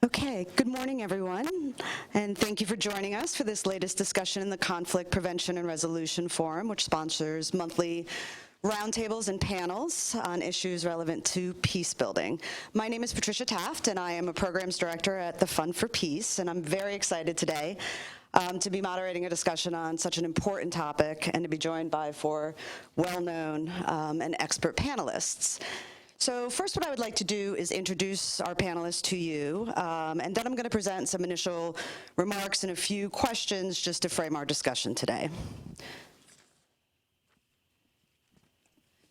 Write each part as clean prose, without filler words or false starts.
Okay, good morning, everyone, and thank you for joining us for this latest discussion in the Conflict Prevention and Resolution Forum, which sponsors monthly roundtables and panels on issues relevant to peace building. My name is Patricia Taft, and I am a programs director at the Fund for Peace, and I'm very excited today to be moderating a discussion on such an important topic and to be joined by four well-known and expert panelists. So first, what I would like to do is introduce our panelists to you, and then I'm going to present some initial remarks and a few questions just to frame our discussion today.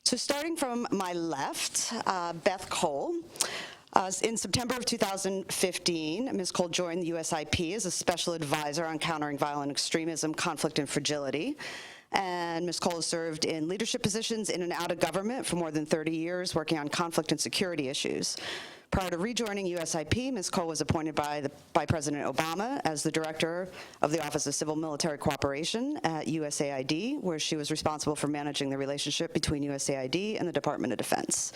So starting from my left, Beth Cole. In September of 2015, Ms. Cole joined the USIP as a special advisor on countering violent extremism, conflict, and fragility. And Ms. Cole has served in leadership positions in and out of government for more than 30 years, working on conflict and security issues. Prior to rejoining USIP, Ms. Cole was appointed by President Obama as the director of the Office of Civil Military Cooperation at USAID, where she was responsible for managing the relationship between USAID and the Department of Defense.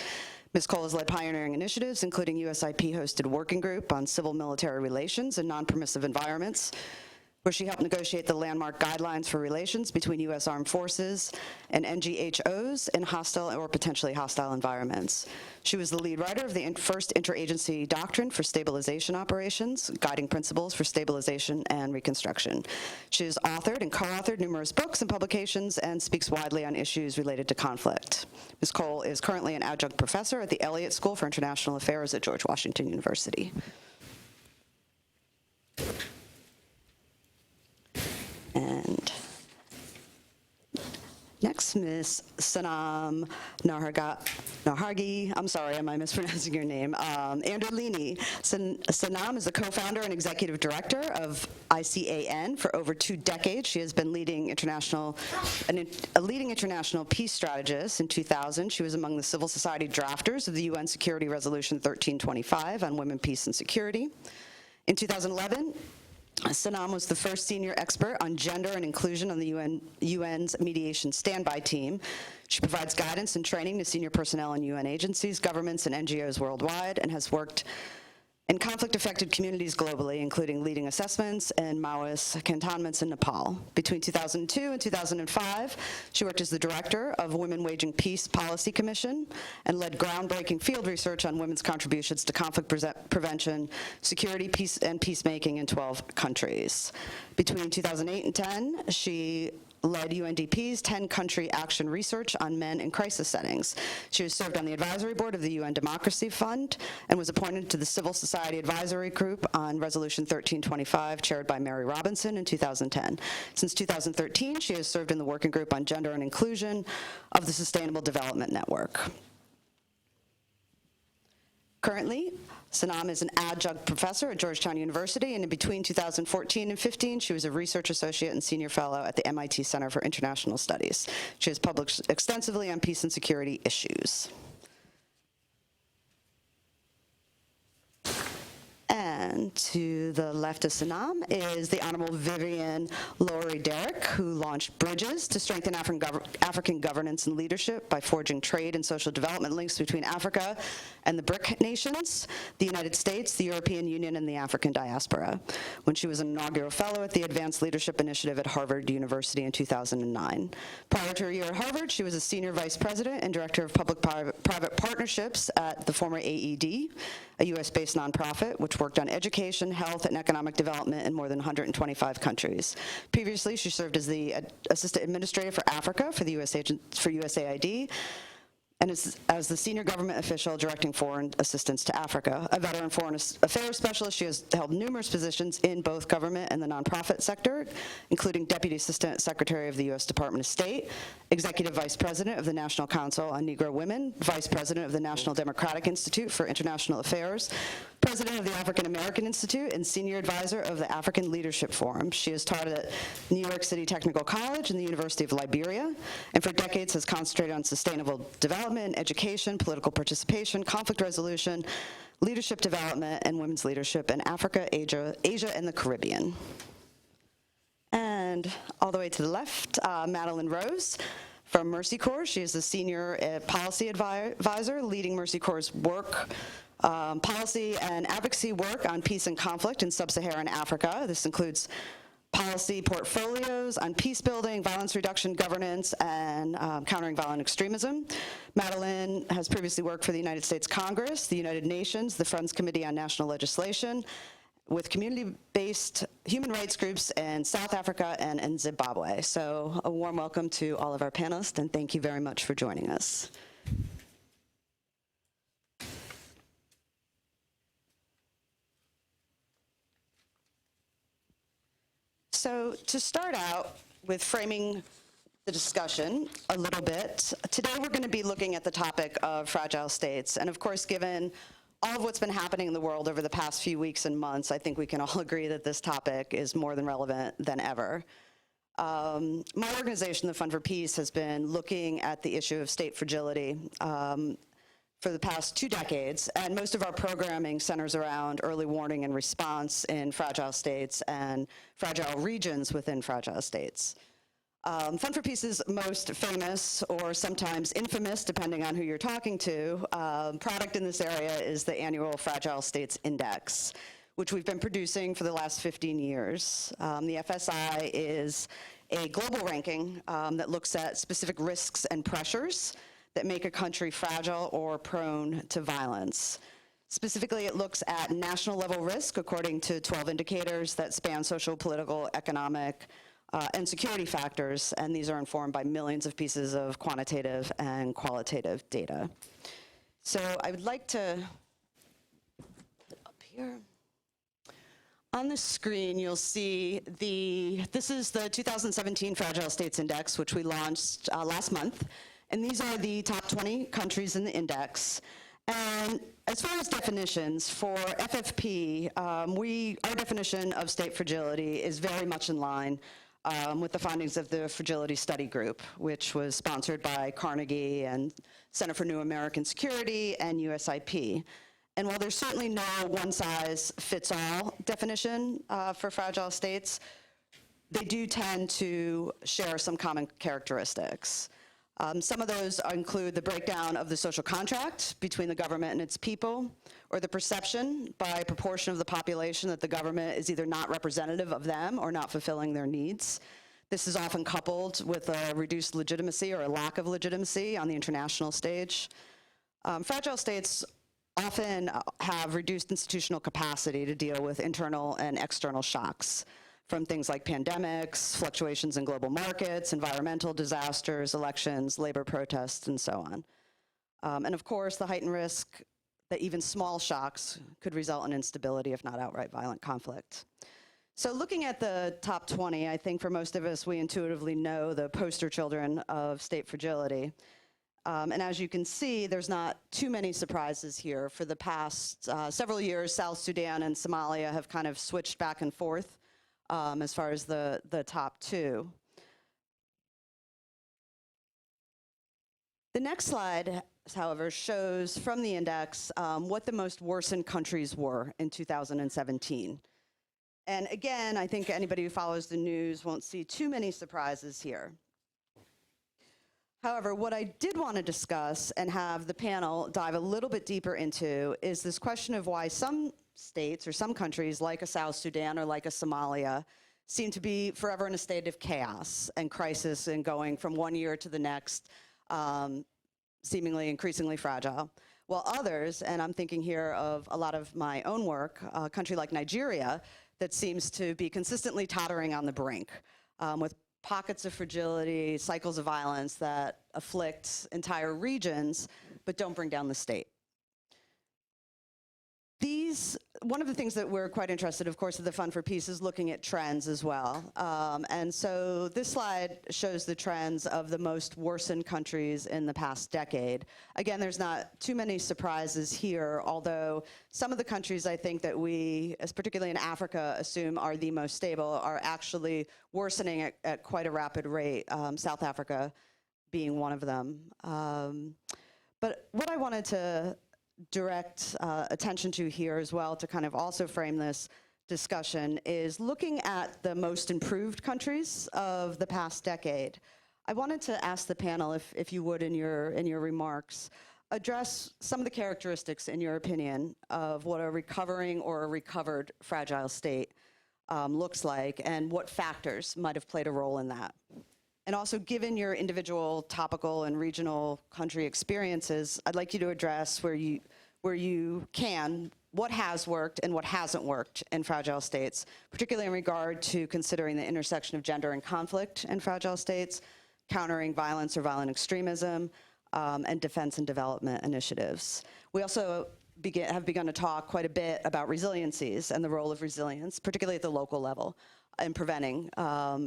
Ms. Cole has led pioneering initiatives, including USIP-hosted working group on civil-military relations and non-permissive environments, where she helped negotiate the landmark guidelines for relations between U.S. armed forces and NGHOs in hostile or potentially hostile environments. She was the lead writer of the first interagency doctrine for stabilization operations, guiding principles for stabilization and reconstruction. She has authored and co-authored numerous books and publications and speaks widely on issues related to conflict. Ms. Cole is currently an adjunct professor at the Elliott School for International Affairs at George Washington University. And next, Ms. Sanam Naraghi, I'm sorry, am I mispronouncing your name? Anderlini. Sanam is the co-founder and executive director of ICAN for over 2 decades. She has been a leading international peace strategist. In 2000, she was among the civil society drafters of the UN Security Resolution 1325 on women, peace, and security. In 2011, Sanam was the first senior expert on gender and inclusion on the UN's mediation standby team. She provides guidance and training to senior personnel in UN agencies, governments, and NGOs worldwide, and has worked in conflict-affected communities globally, including leading assessments and Maoist cantonments in Nepal. Between 2002 and 2005, she worked as the director of Women Waging Peace Policy Commission and led groundbreaking field research on women's contributions to conflict prevention, security, peace, and peacemaking in 12 countries. Between 2008 and 10, she led UNDP's 10-country action research on men in crisis settings. She has served on the advisory board of the UN Democracy Fund and was appointed to the Civil Society Advisory Group on Resolution 1325, chaired by Mary Robinson in 2010. Since 2013, she has served in the working group on gender and inclusion of the Sustainable Development Network. Currently, Sanam is an adjunct professor at Georgetown University, and in between 2014 and 15, she was a research associate and senior fellow at the MIT Center for International Studies. She has published extensively on peace and security issues. And to the left of Sanam is the Honorable Vivian Lowery Derryck, who launched Bridges to strengthen African governance and leadership by forging trade and social development links between Africa and the BRIC nations, the United States, the European Union, and the African diaspora, when she was an inaugural fellow at the Advanced Leadership Initiative at Harvard University in 2009. Prior to her year at Harvard, she was a senior vice president and director of public-private partnerships at the former AED, a U.S.-based nonprofit which worked on education, health, and economic development in more than 125 countries. Previously, she served as the assistant administrator for Africa for the USAID, and as the senior government official directing foreign assistance to Africa. A veteran foreign affairs specialist, she has held numerous positions in both government and the nonprofit sector, including Deputy Assistant Secretary of the U.S. Department of State, Executive Vice President of the National Council on Negro Women, Vice President of the National Democratic Institute for International Affairs, President of the African American Institute, and Senior Advisor of the African Leadership Forum. She has taught at New York City Technical College and the University of Liberia, and for decades has concentrated on sustainable development, education, political participation, conflict resolution, leadership development, and women's leadership in Africa, Asia, and the Caribbean. And all the way to the left, Madeline Rose from Mercy Corps. She is the Senior Policy Advisor leading Mercy Corps' work Policy and advocacy work on peace and conflict in sub-Saharan Africa. This includes policy portfolios on peace building, violence reduction, governance, and countering violent extremism. Madeline has previously worked for the United States Congress, the United Nations, the Friends Committee on National Legislation, with community-based human rights groups in South Africa and in Zimbabwe. So a warm welcome to all of our panelists, and thank you very much for joining us. So to start out with framing the discussion a little bit, today we're going to be looking at the topic of fragile states. And of course, given all of what's been happening in the world over the past few weeks and months, I think we can all agree that this topic is more than relevant than ever. My organization, the Fund for Peace, has been looking at the issue of state fragility for the past 2 decades, and most of our programming centers around early warning and response in fragile states and fragile regions within fragile states. Fund for Peace's most famous, or sometimes infamous, depending on who you're talking to, product in this area is the annual Fragile States Index, which we've been producing for the last 15 years. The FSI is a global ranking that looks at specific risks and pressures that make a country fragile or prone to violence. Specifically, it looks at national level risk according to 12 indicators that span social, political, economic, and security factors, and these are informed by millions of pieces of quantitative and qualitative data. So I would like to put up here. On the screen, you'll see this is the 2017 Fragile States Index, which we launched last month. And these are the top 20 countries in the index. And as far as definitions, for FFP, our definition of state fragility is very much in line with the findings of the Fragility Study Group, which was sponsored by Carnegie and Center for New American Security and USIP. And while there's certainly no one-size-fits-all definition for fragile states, they do tend to share some common characteristics. Some of those include the breakdown of the social contract between the government and its people, or the perception by a proportion of the population that the government is either not representative of them or not fulfilling their needs. This is often coupled with a reduced legitimacy or a lack of legitimacy on the international stage. Fragile states often have reduced institutional capacity to deal with internal and external shocks, from things like pandemics, fluctuations in global markets, environmental disasters, elections, labor protests, and so on. And of course, the heightened risk that even small shocks could result in instability, if not outright violent conflict. So looking at the top 20, I think for most of us, we intuitively know the poster children of state fragility. And as you can see, there's not too many surprises here. For the past several years, South Sudan and Somalia have kind of switched back and forth as far as the top 2. The next slide, however, shows from the index what the most worsened countries were in 2017. And again, I think anybody who follows the news won't see too many surprises here. However, what I did want to discuss and have the panel dive a little bit deeper into is this question of why some states or some countries like a South Sudan or like a Somalia seem to be forever in a state of chaos and crisis and going from one year to the next, seemingly increasingly fragile. While others, and I'm thinking here of a lot of my own work, a country like Nigeria that seems to be consistently tottering on the brink with pockets of fragility, cycles of violence that afflict entire regions but don't bring down the state. One of the things that we're quite interested, of course, at the Fund for Peace is looking at trends as well. And so this slide shows the trends of the most worsened countries in the past decade. Again, there's not too many surprises here, although some of the countries I think that we, as particularly in Africa, assume are the most stable are actually worsening at quite a rapid rate, South Africa being one of them. But what I wanted to direct attention to here as well to kind of also frame this discussion is looking at the most improved countries of the past decade. I wanted to ask the panel, if you would, in your remarks, address some of the characteristics, in your opinion, of what a recovering or a recovered fragile state looks like, and what factors might have played a role in that. And also, given your individual topical and regional country experiences, I'd like you to address where you can, what has worked and what hasn't worked in fragile states, particularly in regard to considering the intersection of gender and conflict in fragile states, countering violence or violent extremism, and defense and development initiatives. We also have begun to talk quite a bit about resiliencies and the role of resilience, particularly at the local level, in preventing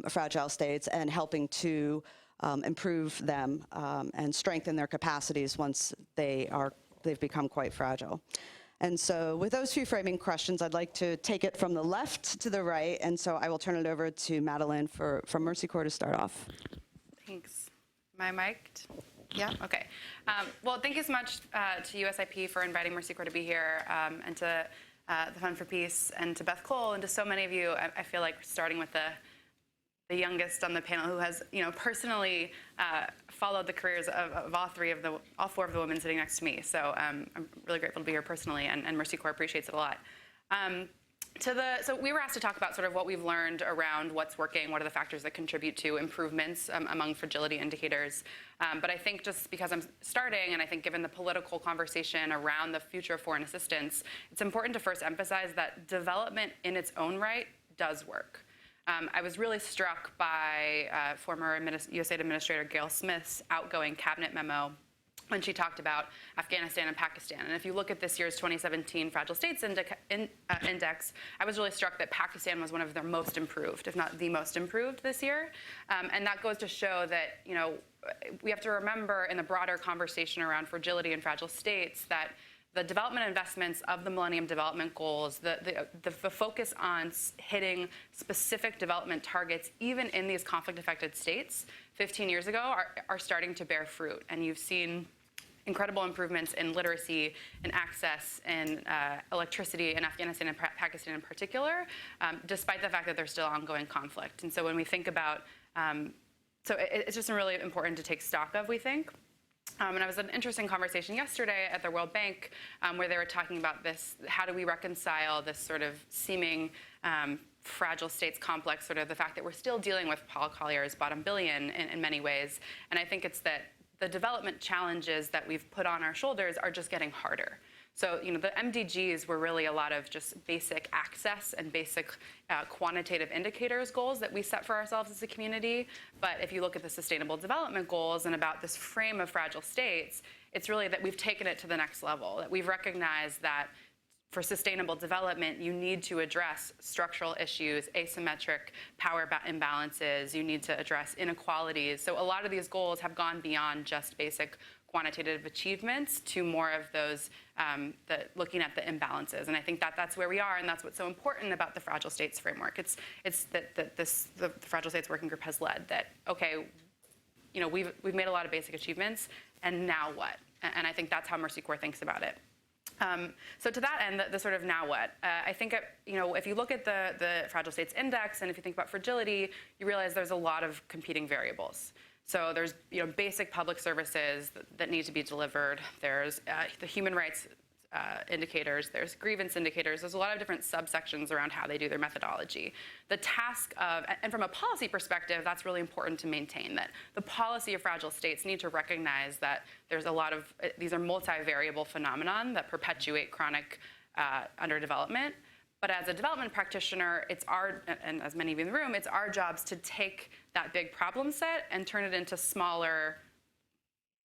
fragile states and helping to improve them and strengthen their capacities once they've become quite fragile. And so with those few framing questions, I'd like to take it from the left to the right, and so I will turn it over to Madeline from Mercy Corps to start off. Thanks. Am I mic'd? Yeah, okay. Well, thank you so much to USIP for inviting Mercy Corps to be here, and to the Fund for Peace, and to Beth Cole, and to so many of you. I feel like starting with the youngest on the panel, who has, personally followed the careers of all four of the women sitting next to me. So I'm really grateful to be here personally, and Mercy Corps appreciates it a lot. So we were asked to talk about sort of what we've learned around what's working, what are the factors that contribute to improvements among fragility indicators. But I think just because I'm starting, and I think given the political conversation around the future of foreign assistance, it's important to first emphasize that development in its own right does work. I was really struck by former USAID Administrator Gail Smith's outgoing cabinet memo when she talked about Afghanistan and Pakistan. And if you look at this year's 2017 Fragile States Index, I was really struck that Pakistan was one of their most improved, if not the most improved this year. And that goes to show that, we have to remember in the broader conversation around fragility and fragile states that the development investments of the Millennium Development Goals, the focus on hitting specific development targets, even in these conflict-affected states 15 years ago, are starting to bear fruit. And you've seen incredible improvements in literacy and access and electricity in Afghanistan and Pakistan in particular, despite the fact that there's still ongoing conflict. And so when we think about, it's just really important to take stock of, we think. And I was in an interesting conversation yesterday at the World Bank where they were talking about this, how do we reconcile this sort of seeming fragile states complex, sort of the fact that we're still dealing with Paul Collier's bottom billion in many ways. And I think it's that the development challenges that we've put on our shoulders are just getting harder. So, the MDGs were really a lot of just basic access and basic quantitative indicators goals that we set for ourselves as a community. But if you look at the Sustainable Development Goals and about this frame of fragile states, it's really that we've taken it to the next level, that we've recognized that for sustainable development, you need to address structural issues, asymmetric power imbalances, you need to address inequalities. So a lot of these goals have gone beyond just basic quantitative achievements to more of those looking at the imbalances. And I think that's where we are, and that's what's so important about the Fragile States framework. It's that the Fragile States Working Group has led that, okay, we've made a lot of basic achievements, and now what? And I think that's how Mercy Corps thinks about it. So to that end, the sort of now what? I think, if you look at the Fragile States Index, and if you think about fragility, you realize there's a lot of competing variables. So there's basic public services that need to be delivered. There's the human rights indicators. There's grievance indicators. There's a lot of different subsections around how they do their methodology. The task of, and from a policy perspective, that's really important to maintain, that the policy of fragile states need to recognize that there's a lot of, these are multivariable phenomenon that perpetuate chronic underdevelopment. But as a development practitioner, it's our, and as many of you in the room, it's our jobs to take that big problem set and turn it into smaller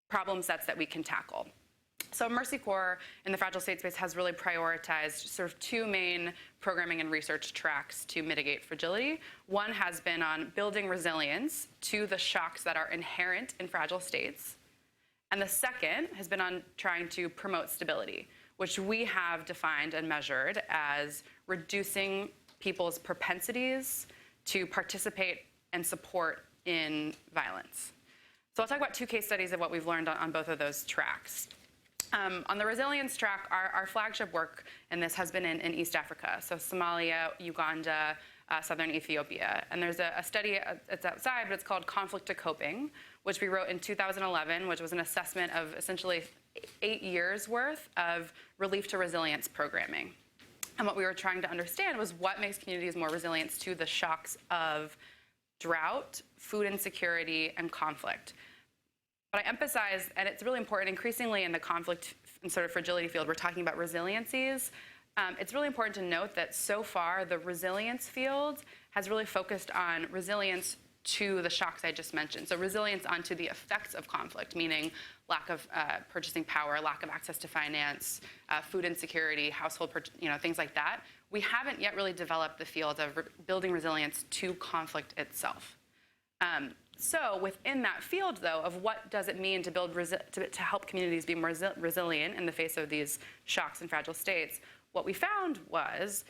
problem sets that we can tackle. So Mercy Corps in the fragile state space has really prioritized sort of two main programming and research tracks to mitigate fragility. One has been on building resilience to the shocks that are inherent in fragile states. And the second has been on trying to promote stability, which we have defined and measured as reducing people's propensities to participate and support in violence. So I'll talk about two case studies of what we've learned on both of those tracks. On the resilience track, our flagship work in this has been in East Africa, so Somalia, Uganda, southern Ethiopia. And there's a study that's outside, but it's called Conflict to Coping, which we wrote in 2011, which was an assessment of essentially 8 years worth of relief to resilience programming. And what we were trying to understand was what makes communities more resilient to the shocks of drought, food insecurity, and conflict. But I emphasize, and it's really important, increasingly in the conflict and sort of fragility field, we're talking about resiliencies. It's really important to note that so far the resilience field has really focused on resilience to the shocks I just mentioned. So resilience onto the effects of conflict, meaning lack of purchasing power, lack of access to finance, food insecurity, household, things like that. We haven't yet really developed the field of building resilience to conflict itself. So within that field, though, of what does it mean to build to help communities be more resilient in the face of these shocks and fragile states, what we found was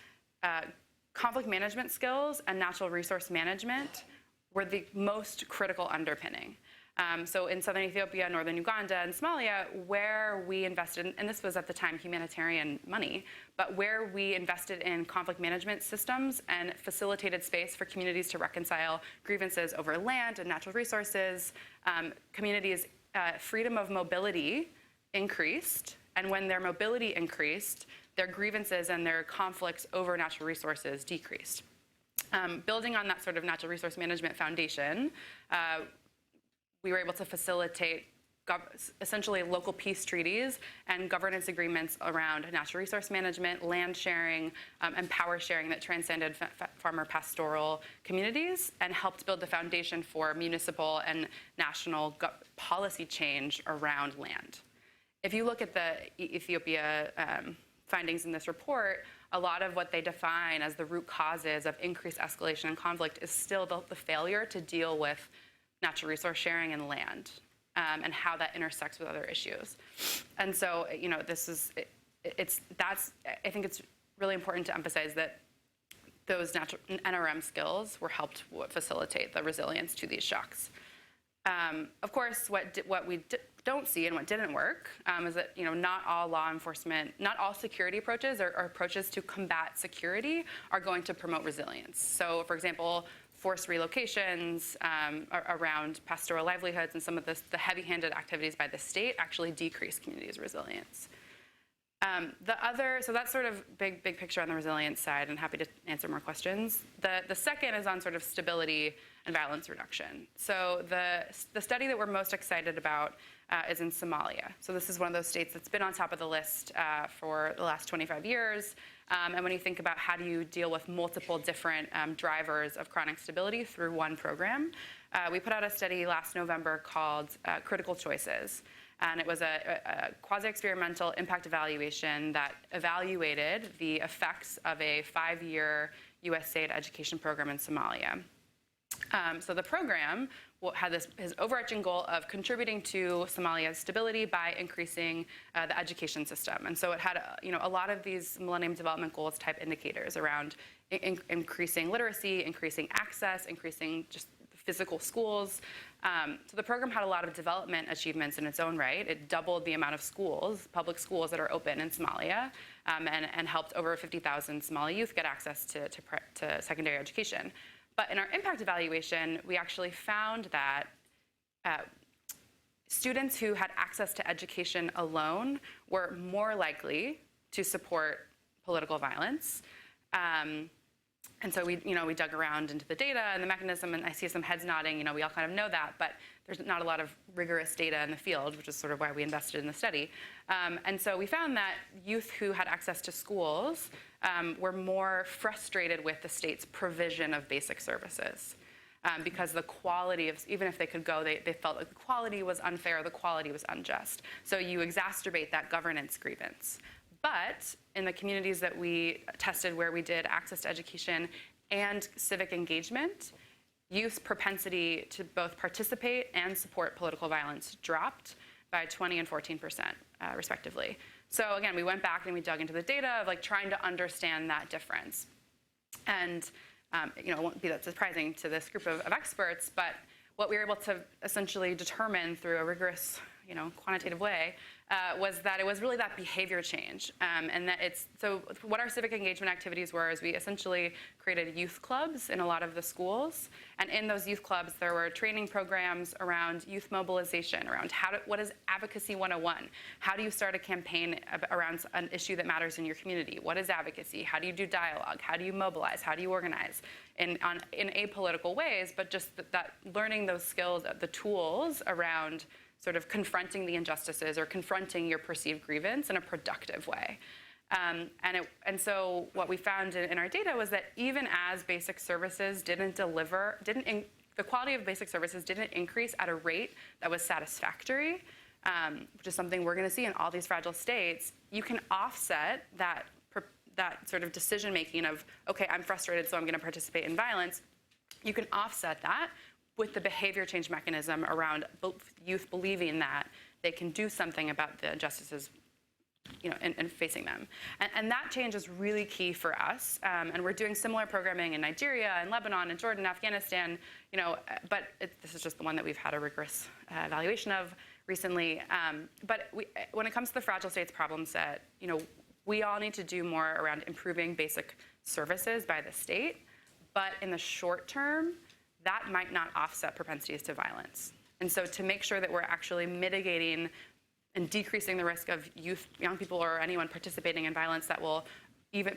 conflict management skills and natural resource management were the most critical underpinning. So in southern Ethiopia, northern Uganda, and Somalia, where we invested, and this was at the time humanitarian money, but where we invested in conflict management systems and facilitated space for communities to reconcile grievances over land and natural resources, communities' freedom of mobility increased, and when their mobility increased, their grievances and their conflicts over natural resources decreased. Building on that sort of natural resource management foundation, we were able to facilitate essentially local peace treaties and governance agreements around natural resource management, land sharing, and power sharing that transcended farmer pastoral communities and helped build the foundation for municipal and national policy change around land. If you look at the Ethiopia findings in this report, a lot of what they define as the root causes of increased escalation and conflict is still the failure to deal with natural resource sharing and land, and how that intersects with other issues. And so, this is, I think it's really important to emphasize that those natural NRM skills were helped facilitate the resilience to these shocks. Of course, what we don't see and what didn't work is that not all law enforcement, not all security approaches or approaches to combat security are going to promote resilience. So, for example, forced relocations around pastoral livelihoods and some of the heavy-handed activities by the state actually decrease communities' resilience. So that's sort of big picture on the resilience side, and happy to answer more questions. The second is on sort of stability and violence reduction. So the study that we're most excited about is in Somalia. So this is one of those states that's been on top of the list for the last 25 years. And when you think about how do you deal with multiple different drivers of chronic stability through one program, we put out a study last November called Critical Choices. And it was a quasi-experimental impact evaluation that evaluated the effects of a 5-year USAID education program in Somalia. So the program had his overarching goal of contributing to Somalia's stability by increasing the education system. And so it had a lot of these Millennium Development Goals type indicators around increasing literacy, increasing access, increasing just physical schools. So the program had a lot of development achievements in its own right. It doubled the amount of schools, public schools that are open in Somalia, and helped over 50,000 Somali youth get access to secondary education. But in our impact evaluation, we actually found that students who had access to education alone were more likely to support political violence. And so we dug around into the data and the mechanism, and I see some heads nodding. We all kind of know that, but there's not a lot of rigorous data in the field, which is sort of why we invested in the study. And so we found that youth who had access to schools were more frustrated with the state's provision of basic services. Because the quality of, even if they could go, they felt like the quality was unfair, the quality was unjust. So you exacerbate that governance grievance. But in the communities that we tested where we did access to education and civic engagement, youth propensity to both participate and support political violence dropped by 20 and 14%, respectively. So again, we went back and we dug into the data of trying to understand that difference. And it won't be that surprising to this group of experts, but what we were able to essentially determine through a rigorous, quantitative way was that it was really that behavior change. And that so what our civic engagement activities were is we essentially created youth clubs in a lot of the schools. And in those youth clubs, there were training programs around youth mobilization, around what is Advocacy 101? How do you start a campaign around an issue that matters in your community? What is advocacy? How do you do dialogue? How do you mobilize? How do you organize in apolitical ways? But just that learning those skills, the tools around sort of confronting the injustices or confronting your perceived grievance in a productive way. And so what we found in our data was that even as basic services the quality of basic services didn't increase at a rate that was satisfactory, which is something we're going to see in all these fragile states, you can offset that sort of decision-making of, okay, I'm frustrated, so I'm going to participate in violence. You can offset that with the behavior change mechanism around youth believing that they can do something about the injustices, and facing them. And that change is really key for us. And we're doing similar programming in Nigeria and Lebanon and Jordan, Afghanistan, but this is just the one that we've had a rigorous evaluation of recently. But when it comes to the fragile states problem set, we all need to do more around improving basic services by the state. But in the short term, that might not offset propensities to violence. And so to make sure that we're actually mitigating and decreasing the risk of young people or anyone participating in violence that will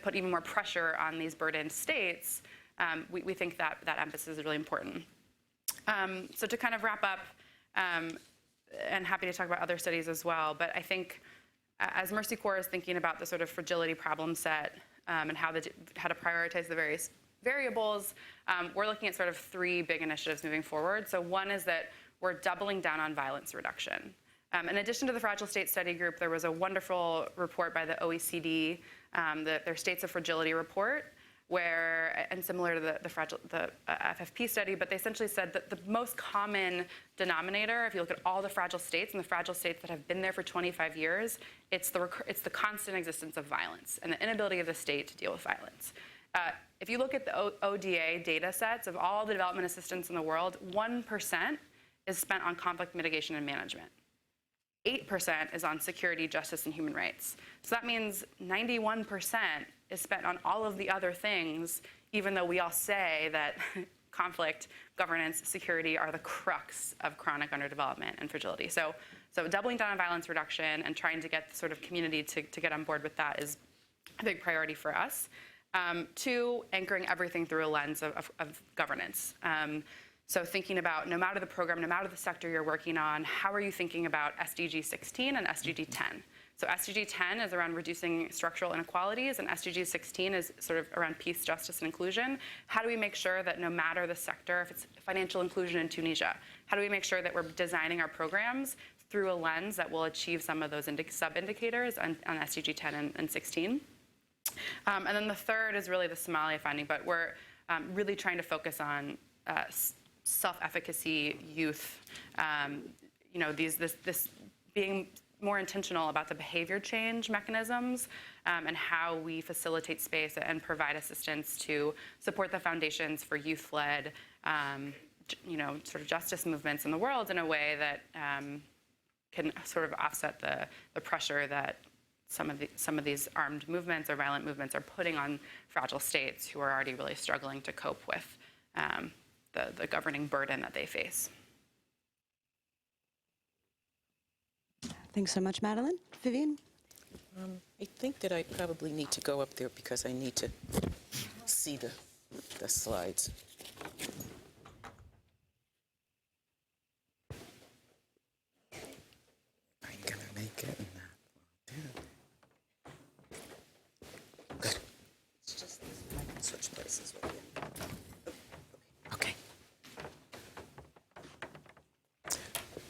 put even more pressure on these burdened states, we think that emphasis is really important. So to kind of wrap up, and happy to talk about other studies as well, but I think as Mercy Corps is thinking about the sort of fragility problem set and how to prioritize the various variables, we're looking at sort of 3 big initiatives moving forward. So one is that we're doubling down on violence reduction. In addition to the Fragile State Study Group, there was a wonderful report by the OECD, their States of Fragility report, and similar to the FFP study, but they essentially said that the most common denominator, if you look at all the fragile states and the fragile states that have been there for 25 years, it's the constant existence of violence and the inability of the state to deal with violence. If you look at the ODA data sets of all the development assistance in the world, 1% is spent on conflict mitigation and management. 8% is on security, justice, and human rights. So that means 91% is spent on all of the other things, even though we all say that conflict, governance, security are the crux of chronic underdevelopment and fragility. So doubling down on violence reduction and trying to get the sort of community to get on board with that is a big priority for us. 2, anchoring everything through a lens of governance. So thinking about, no matter the program, no matter the sector you're working on, how are you thinking about SDG 16 and SDG 10? So SDG 10 is around reducing structural inequalities, and SDG 16 is sort of around peace, justice, and inclusion. How do we make sure that no matter the sector, if it's financial inclusion in Tunisia, how do we make sure that we're designing our programs through a lens that will achieve some of those sub-indicators on SDG 10 and 16? And then the third is really the Somalia finding, but we're really trying to focus on self-efficacy, youth, this being more intentional about the behavior change mechanisms and how we facilitate space and provide assistance to support the foundations for youth-led, sort of justice movements in the world in a way that can sort of offset the pressure that some of these armed movements or violent movements are putting on fragile states who are already really struggling to cope with the governing burden that they face. Thanks so much, Madeline. Vivian? I think that I probably need to go up there because I need to see the slides. I'm gonna make it. Good. It's just I can switch places with you. Okay.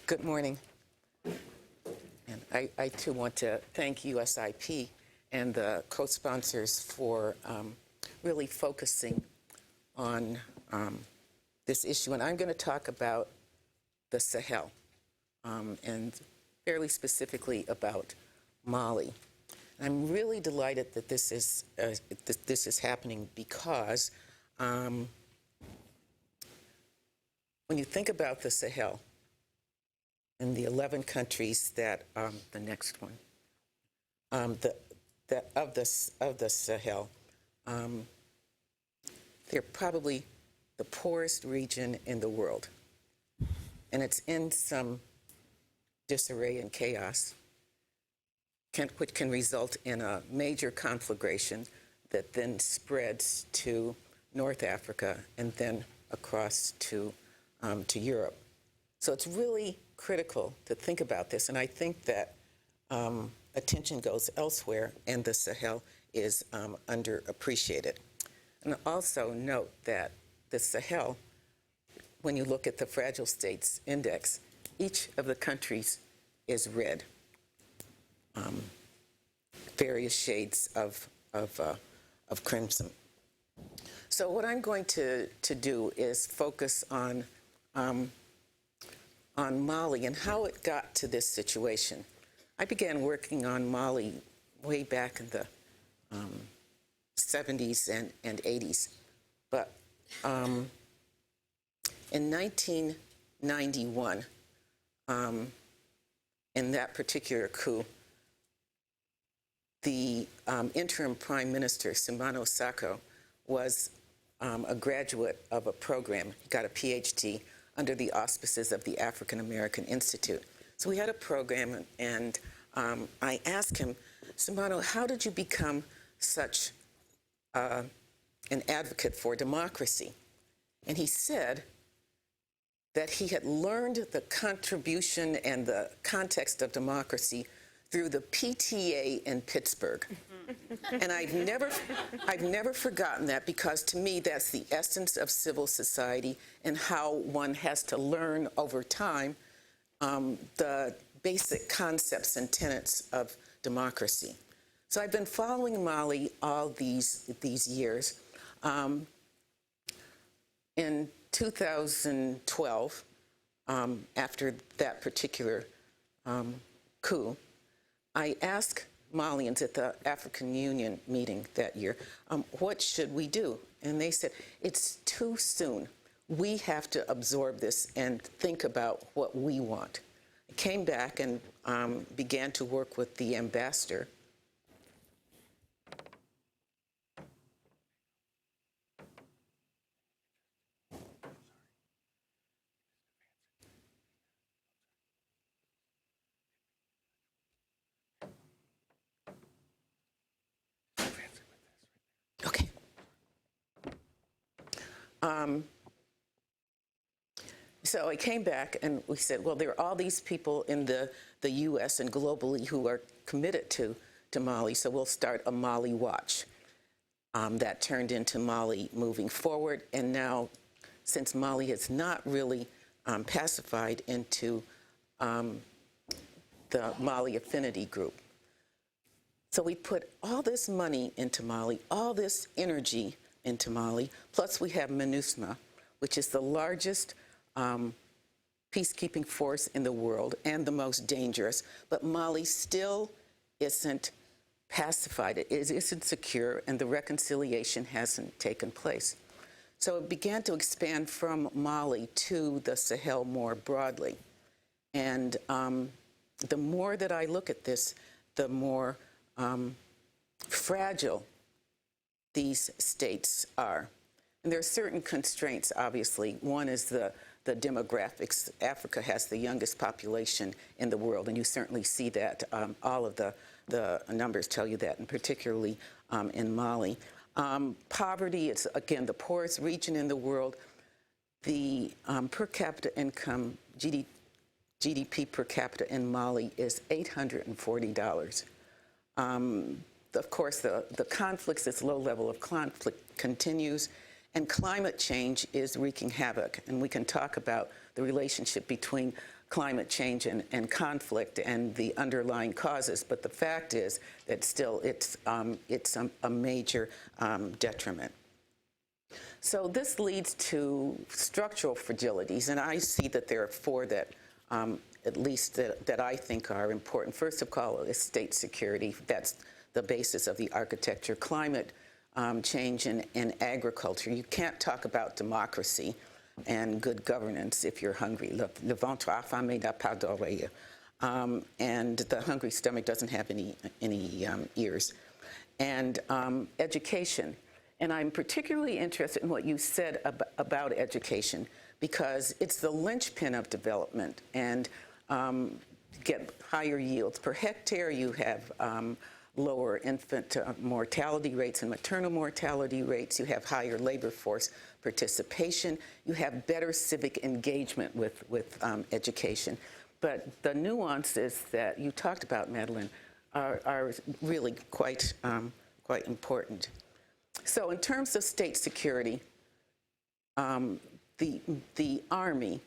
Good morning. And I too want to thank USIP and the co-sponsors for really focusing on this issue. And I'm going to talk about the Sahel and fairly specifically about Mali. I'm really delighted that this is happening because when you think about the Sahel, in the 11 countries that, the next one, of the Sahel, they're probably the poorest region in the world. And it's in some disarray and chaos, which can result in a major conflagration that then spreads to North Africa and then across to Europe. So it's really critical to think about this, and I think that attention goes elsewhere, and the Sahel is underappreciated. And also note that the Sahel, when you look at the Fragile States Index, each of the countries is red, various shades of crimson. So what I'm going to do is focus on Mali and how it got to this situation. I began working on Mali way back in the 70s and 80s, but in 1991, in that particular coup, the interim Prime Minister, Sumano Sako, was a graduate of a program. He got a PhD under the auspices of the African American Institute. So we had a program, and I asked him, Sumano, how did you become such an advocate for democracy? And he said that he had learned the contribution and the context of democracy through the PTA in Pittsburgh. And I've never forgotten that, because to me that's the essence of civil society and how one has to learn over time the basic concepts and tenets of democracy. So I've been following Mali all these years. In 2012, after that particular coup, I asked Malians at the African Union meeting that year, what should we do? And they said, it's too soon. We have to absorb this and think about what we want. I came back and began to work with the ambassador. Okay. So I came back and we said, well, there are all these people in the U.S. and globally who are committed to Mali, so we'll start a Mali Watch. That turned into Mali Moving Forward, and now, since Mali has not really pacified, into the Mali Affinity Group. So we put all this money into Mali, all this energy into Mali, plus we have MINUSMA, which is the largest peacekeeping force in the world and the most dangerous, but Mali still isn't pacified. It isn't secure, and the reconciliation hasn't taken place. So it began to expand from Mali to the Sahel more broadly. And the more that I look at this, the more fragile these states are. And there are certain constraints, obviously. One is the demographics. Africa has the youngest population in the world, and you certainly see that. All of the numbers tell you that, and particularly in Mali. Poverty, it's, again, the poorest region in the world. The per capita income, GDP per capita in Mali is $840. Of course, the conflicts, this low level of conflict continues, and climate change is wreaking havoc. And we can talk about the relationship between climate change and conflict and the underlying causes, but the fact is that still it's a major detriment. So this leads to structural fragilities, and I see that there are four that at least that I think are important. First of all is state security. That's the basis of the architecture. Climate change and agriculture. You can't talk about democracy and good governance if you're hungry. Le ventre affamé n'a pas d'oreille. And the hungry stomach doesn't have any ears. And education. And I'm particularly interested in what you said about education, because it's the linchpin of development. And get higher yields per hectare, you have lower infant mortality rates and maternal mortality rates, you have higher labor force participation, you have better civic engagement with education. But the nuances that you talked about, Madeline, are really quite important. So in terms of state security, the army,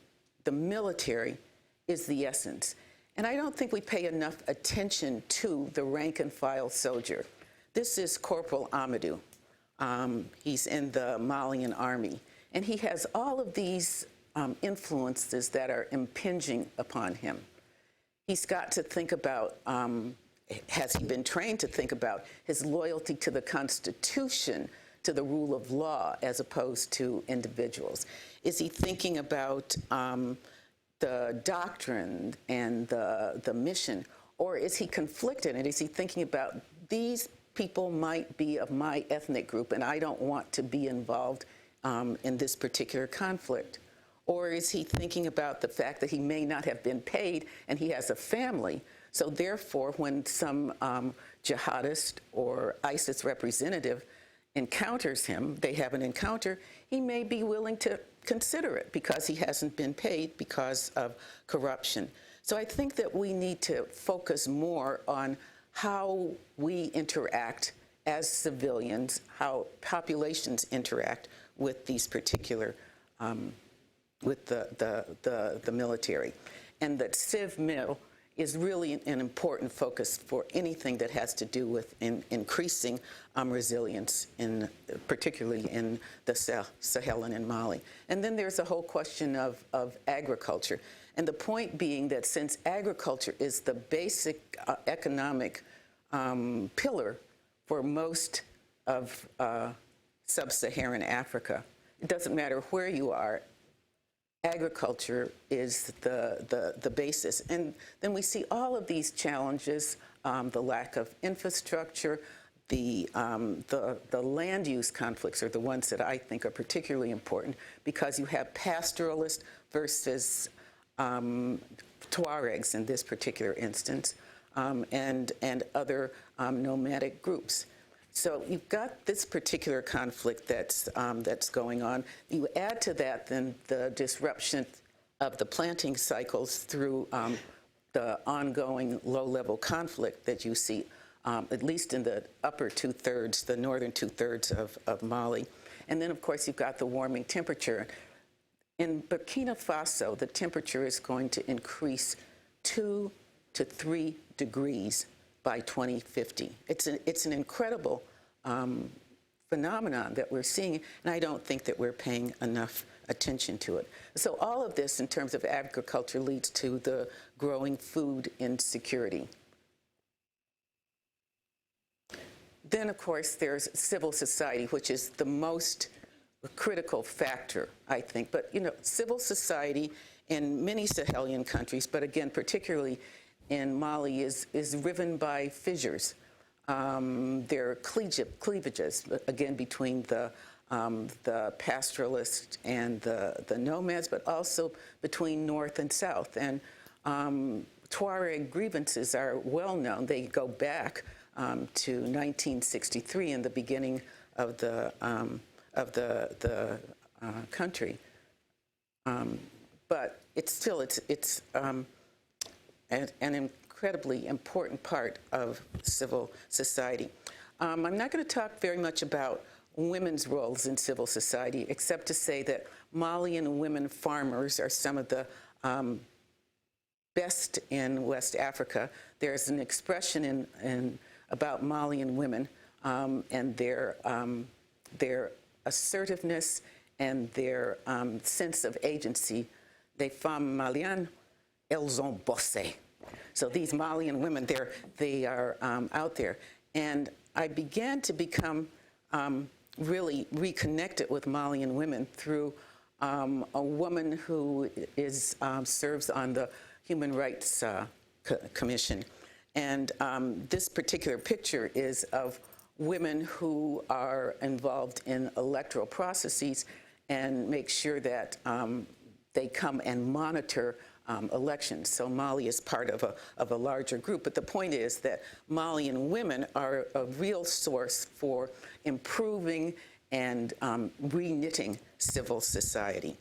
the military, is the essence. And I don't think we pay enough attention to the rank and file soldier. This is Corporal Amadou. He's in the Malian army. And he has all of these influences that are impinging upon him. He's got to think about, has he been trained to think about his loyalty to the Constitution, to the rule of law, as opposed to individuals? Is he thinking about the doctrine and the mission, or is he conflicted, and is he thinking about these people might be of my ethnic group and I don't want to be involved in this particular conflict? Or is he thinking about the fact that he may not have been paid and he has a family, so therefore when some jihadist or ISIS representative encounters him, they have an encounter, he may be willing to consider it because he hasn't been paid because of corruption. So I think that we need to focus more on how we interact as civilians, how populations interact with these particular, with the military. And that CivMil is really an important focus for anything that has to do with increasing resilience, particularly in the Sahel and in Mali. And then there's a whole question of agriculture. And the point being that since agriculture is the basic economic pillar for most of sub-Saharan Africa, it doesn't matter where you are, agriculture is the basis. And then we see all of these challenges, the lack of infrastructure, the land use conflicts are the ones that I think are particularly important, because you have pastoralists versus Tuaregs in this particular instance, and other nomadic groups. So you've got this particular conflict that's going on. You add to that then the disruption of the planting cycles through the ongoing low-level conflict that you see, at least in the upper two-thirds, the northern two-thirds of Mali. And then, of course, you've got the warming temperature. In Burkina Faso, the temperature is going to increase 2 to 3 degrees by 2050. It's an incredible phenomenon that we're seeing, and I don't think that we're paying enough attention to it. So all of this, in terms of agriculture, leads to the growing food insecurity. Then, of course, there's civil society, which is the most critical factor, I think. But, you know, civil society in many Sahelian countries, but again, particularly in Mali, is riven by fissures. There are cleavages, again, between the pastoralists and the nomads, but also between North and South. And Tuareg grievances are well known. They go back to 1963 and the beginning of the country. But it's still, it's an incredibly important part of civil society. I'm not going to talk very much about women's roles in civil society, except to say that Malian women farmers are some of the best in West Africa. There's an expression about Malian women and their assertiveness and their sense of agency. Les femmes maliennes, elles ont bossé. So these Malian women, they are out there. And I began to become really reconnected with Malian women through a woman who is serves on the Human Rights Commission. And this particular picture is of women who are involved in electoral processes and make sure that they come and monitor elections. So Mali is part of a larger group. But the point is that Malian women are a real source for improving and re-knitting civil society.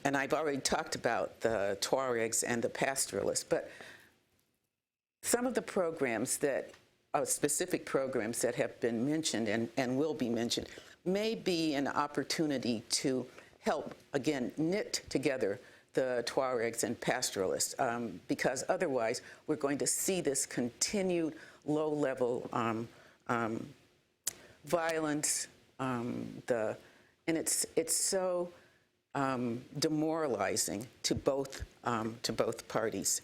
And I've already talked about the Tuaregs and the pastoralists, but some of the programs that, specific programs that have been mentioned and will be mentioned, may be an opportunity to help, again, knit together the Tuaregs and pastoralists, because otherwise we're going to see this continued low-level violence, and it's so demoralizing to both parties.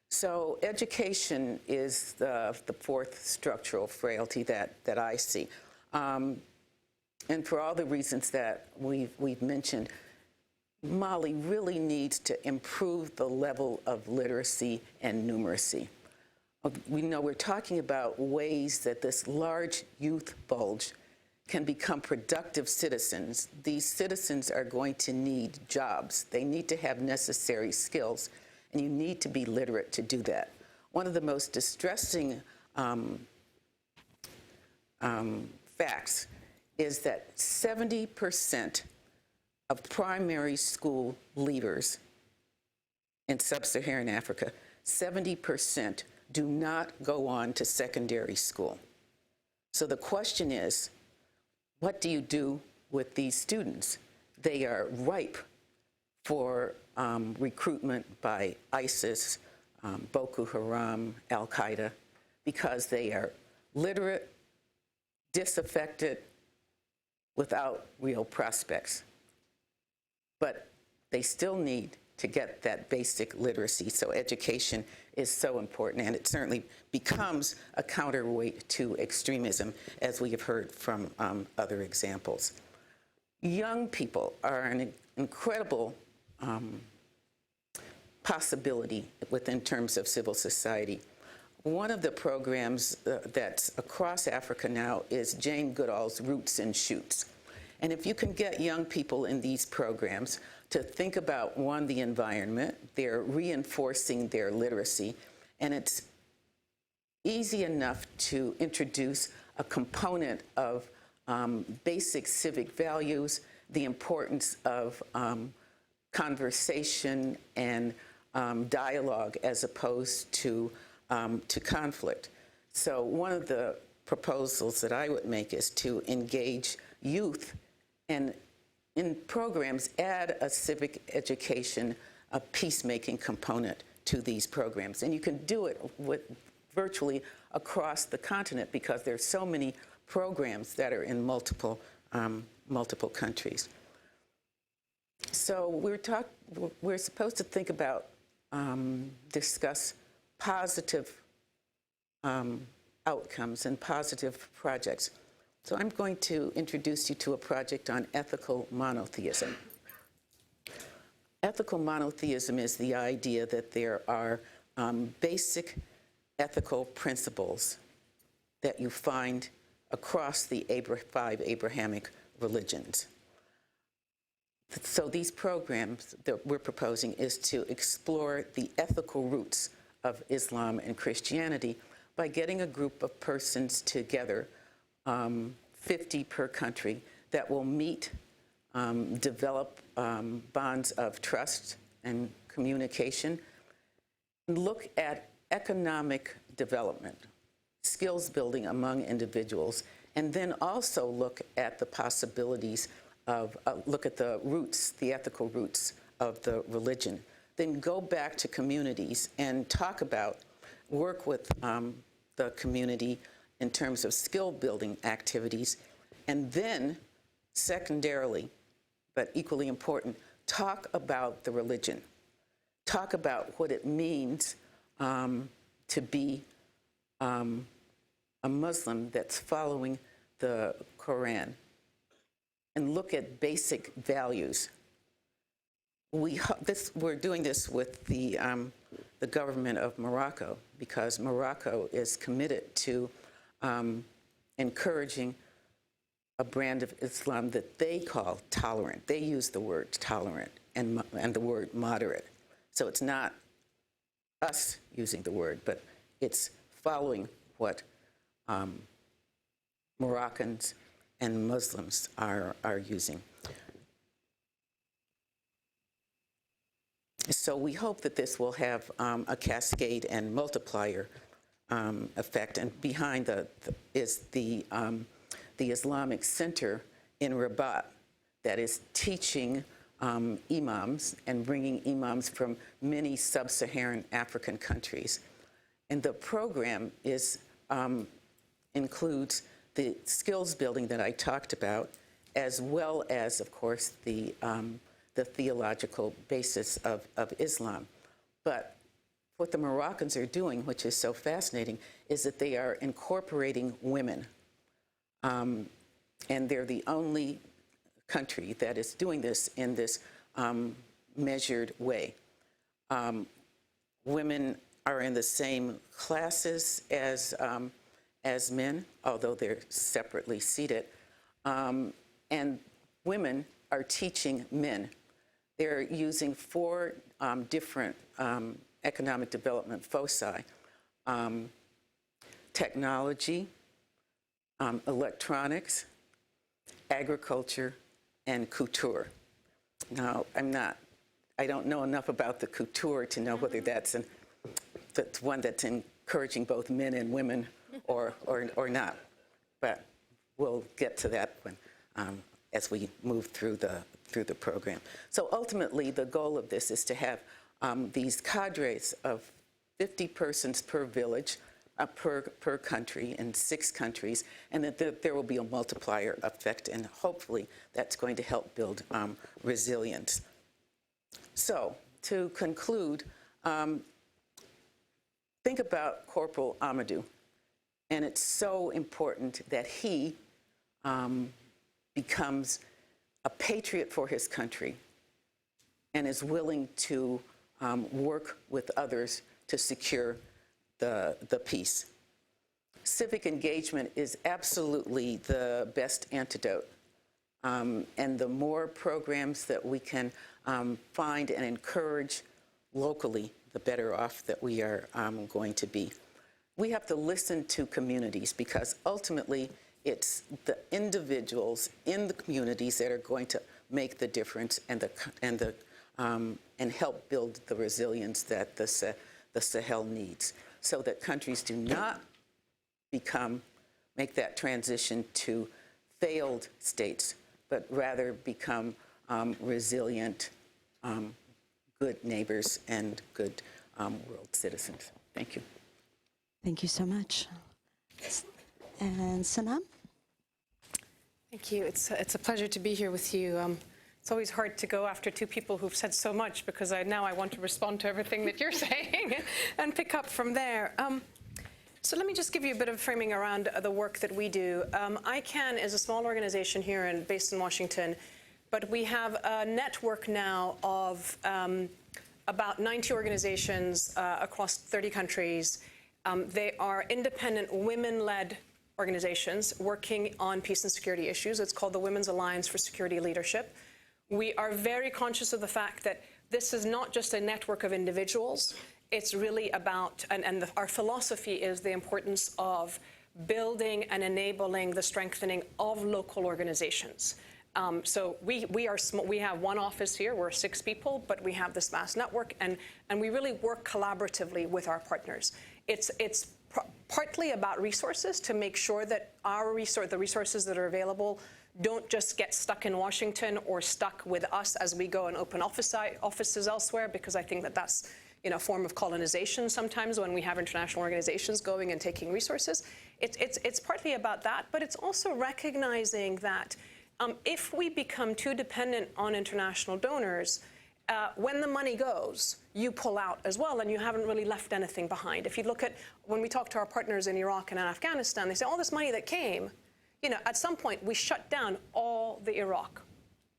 So education is the fourth structural frailty that I see. And for all the reasons that we've mentioned, Mali really needs to improve the level of literacy and numeracy. We know we're talking about ways that this large youth bulge can become productive citizens. These citizens are going to need jobs. They need to have necessary skills, and you need to be literate to do that. One of the most distressing facts is that 70% of primary school leavers in sub-Saharan Africa, 70% do not go on to secondary school. So the question is, what do you do with these students? They are ripe for recruitment by ISIS, Boko Haram, Al-Qaeda, because they are literate, disaffected, without real prospects. But they still need to get that basic literacy. So education is so important, and it certainly becomes a counterweight to extremism, as we have heard from other examples. Young people are an incredible possibility within terms of civil society. One of the programs that's across Africa now is Jane Goodall's Roots and Shoots. And if you can get young people in these programs to think about, one, the environment, they're reinforcing their literacy, and it's easy enough to introduce a component of basic civic values, the importance of conversation and dialogue as opposed to conflict. So one of the proposals that I would make is to engage youth and in programs add a civic education, a peacemaking component to these programs. And you can do it with virtually across the continent because there's so many programs that are in multiple countries. So we're supposed to think about, discuss positive outcomes and positive projects. So I'm going to introduce you to a project on ethical monotheism. Ethical monotheism is the idea that there are basic ethical principles that you find across the 5 Abrahamic religions. So these programs that we're proposing is to explore the ethical roots of Islam and Christianity by getting a group of persons together, 50 per country, that will meet, develop bonds of trust and communication, and look at economic development, skills building among individuals, and then also look at the possibilities of, look at the roots, the ethical roots of the religion. Then go back to communities and talk about, work with the community in terms of skill building activities, and then secondarily, but equally important, talk about the religion. Talk about what it means to be a Muslim that's following the Quran, and look at basic values we're doing this with the government of Morocco, because Morocco is committed to encouraging a brand of Islam that they call tolerant. They use the word tolerant and the word moderate. So it's not us using the word, but it's following what Moroccans and Muslims are using. So we hope that this will have a cascade and multiplier effect. And behind is the Islamic Center in Rabat that is teaching imams and bringing imams from many sub-Saharan African countries. And the program includes the skills building that I talked about, as well as, of course, the theological basis of Islam. But what the Moroccans are doing, which is so fascinating, is that they are incorporating women. And they're the only country that is doing this in this measured way. Women are in the same classes as men, although they're separately seated. And women are teaching men. They're using 4 different economic development foci: technology, electronics, agriculture, and couture. Now, I don't know enough about the couture to know whether that's one that's encouraging both men and women or not. But we'll get to that one as we move through the program. So ultimately, the goal of this is to have these cadres of 50 persons per village, per country in 6 countries, and that there will be a multiplier effect, and hopefully that's going to help build resilience. So to conclude, think about Corporal Amadou, and it's so important that he becomes a patriot for his country and is willing to work with others to secure the peace. Civic engagement is absolutely the best antidote. And the more programs that we can find and encourage locally, the better off that we are going to be. We have to listen to communities, because ultimately it's the individuals in the communities that are going to make the difference and help build the resilience that the Sahel needs, so that countries do not make that transition to failed states, but rather become resilient, good neighbors and good world citizens. Thank you. Thank you so much. And Sanam? Thank you. It's a pleasure to be here with you. It's always hard to go after 2 people who've said so much, because now I want to respond to everything that you're saying and pick up from there. So let me just give you a bit of framing around the work that we do. ICANN is a small organization here based in Washington, but we have a network now of about 90 organizations across 30 countries. They are independent women-led organizations working on peace and security issues. It's called the Women's Alliance for Security Leadership. We are very conscious of the fact that this is not just a network of individuals. It's really about, our philosophy is the importance of building and enabling the strengthening of local organizations. So we have one office here. We're 6 people, but we have this vast network, and we really work collaboratively with our partners. It's partly about resources, to make sure that the resources that are available don't just get stuck in Washington or stuck with us as we go and open offices elsewhere, because I think that that's a form of colonization sometimes when we have international organizations going and taking resources. It's partly about that, but it's also recognizing that if we become too dependent on international donors, when the money goes, you pull out as well, and you haven't really left anything behind. If you look at, when we talk to our partners in Iraq and in Afghanistan, they say all this money that came, at some point we shut down all the Iraq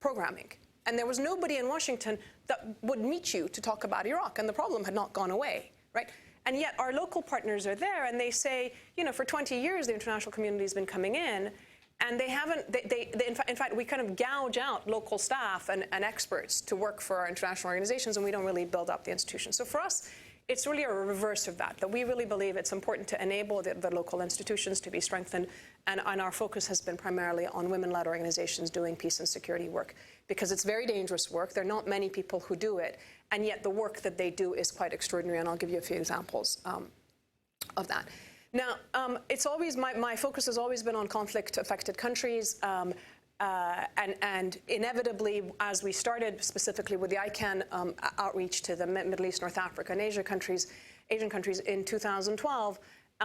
programming. And there was nobody in Washington that would meet you to talk about Iraq, and the problem had not gone away, right? And yet our local partners are there, and they say, you know, for 20 years the international community has been coming in, and they haven't, in fact, we kind of gouge out local staff and experts to work for our international organizations, and we don't really build up the institutions. So for us, it's really a reverse of that we really believe it's important to enable the local institutions to be strengthened, and our focus has been primarily on women-led organizations doing peace and security work, because it's very dangerous work. There are not many people who do it, and yet the work that they do is quite extraordinary, and I'll give you a few examples of that. Now, it's always, my focus has always been on conflict-affected countries, and inevitably, as we started specifically with the ICANN outreach to the Middle East, North Africa, and Asian countries in 2012,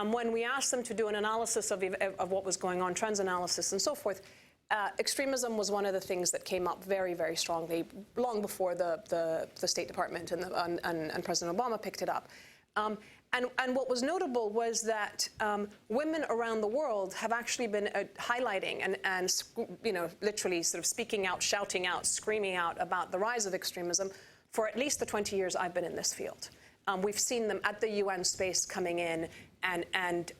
when we asked them to do an analysis of what was going on, trends analysis and so forth, extremism was one of the things that came up very, very strongly, long before the State Department and President Obama picked it up. And what was notable was that women around the world have actually been highlighting and you know, literally sort of speaking out, shouting out, screaming out about the rise of extremism for at least the 20 years I've been in this field. We've seen them at the UN space coming in and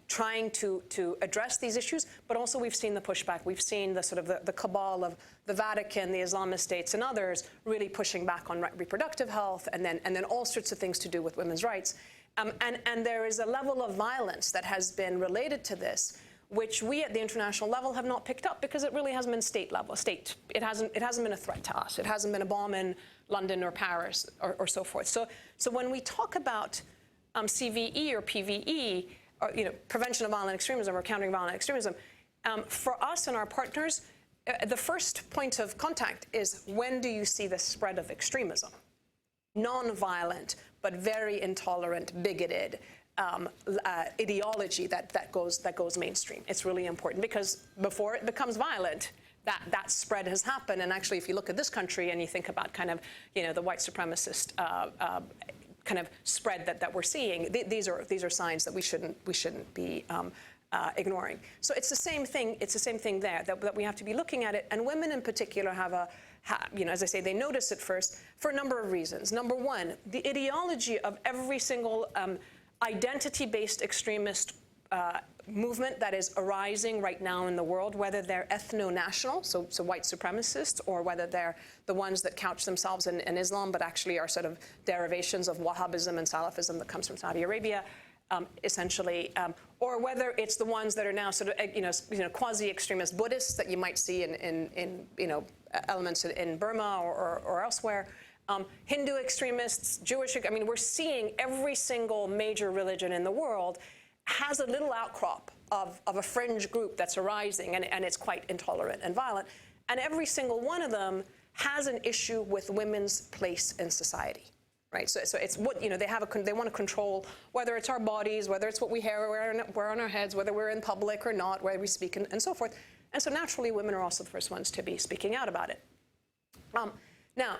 trying to address these issues, but also we've seen the pushback. We've seen the sort of the cabal of the Vatican, the Islamist states, and others really pushing back on reproductive health, and then all sorts of things to do with women's rights. And there is a level of violence that has been related to this, which we at the international level have not picked up, because it really hasn't been state level. It hasn't been a threat to us. It hasn't been a bomb in London or Paris or so forth. So when we talk about CVE or PVE, or, you know, prevention of violent extremism or countering violent extremism, for us and our partners, the first point of contact is, when do you see the spread of extremism? Non-violent, but very intolerant, bigoted ideology that goes mainstream. It's really important, because before it becomes violent, that spread has happened. And actually, if you look at this country and you think about kind of, you know, the white supremacist kind of spread that we're seeing, these are signs that we shouldn't be ignoring. So it's the same thing. It's the same thing there, that we have to be looking at it. And women in particular have you know, as I say, they notice it first for a number of reasons. Number one, the ideology of every single identity-based extremist movement that is arising right now in the world, whether they're ethno-national, so white supremacists, or whether they're the ones that couch themselves in Islam but actually are sort of derivations of Wahhabism and Salafism that comes from Saudi Arabia, essentially, or whether it's the ones that are now sort of, you know, quasi-extremist Buddhists that you might see in you know, elements in Burma or elsewhere. Hindu extremists, Jewish, I mean, we're seeing every single major religion in the world has a little outcrop of a fringe group that's arising, and it's quite intolerant and violent. And every single one of them has an issue with women's place in society, right? So it's what, you know, they want to control whether it's our bodies, whether it's what we wear on our heads, whether we're in public or not, where we speak, and so forth. And so naturally, women are also the first ones to be speaking out about it. Now,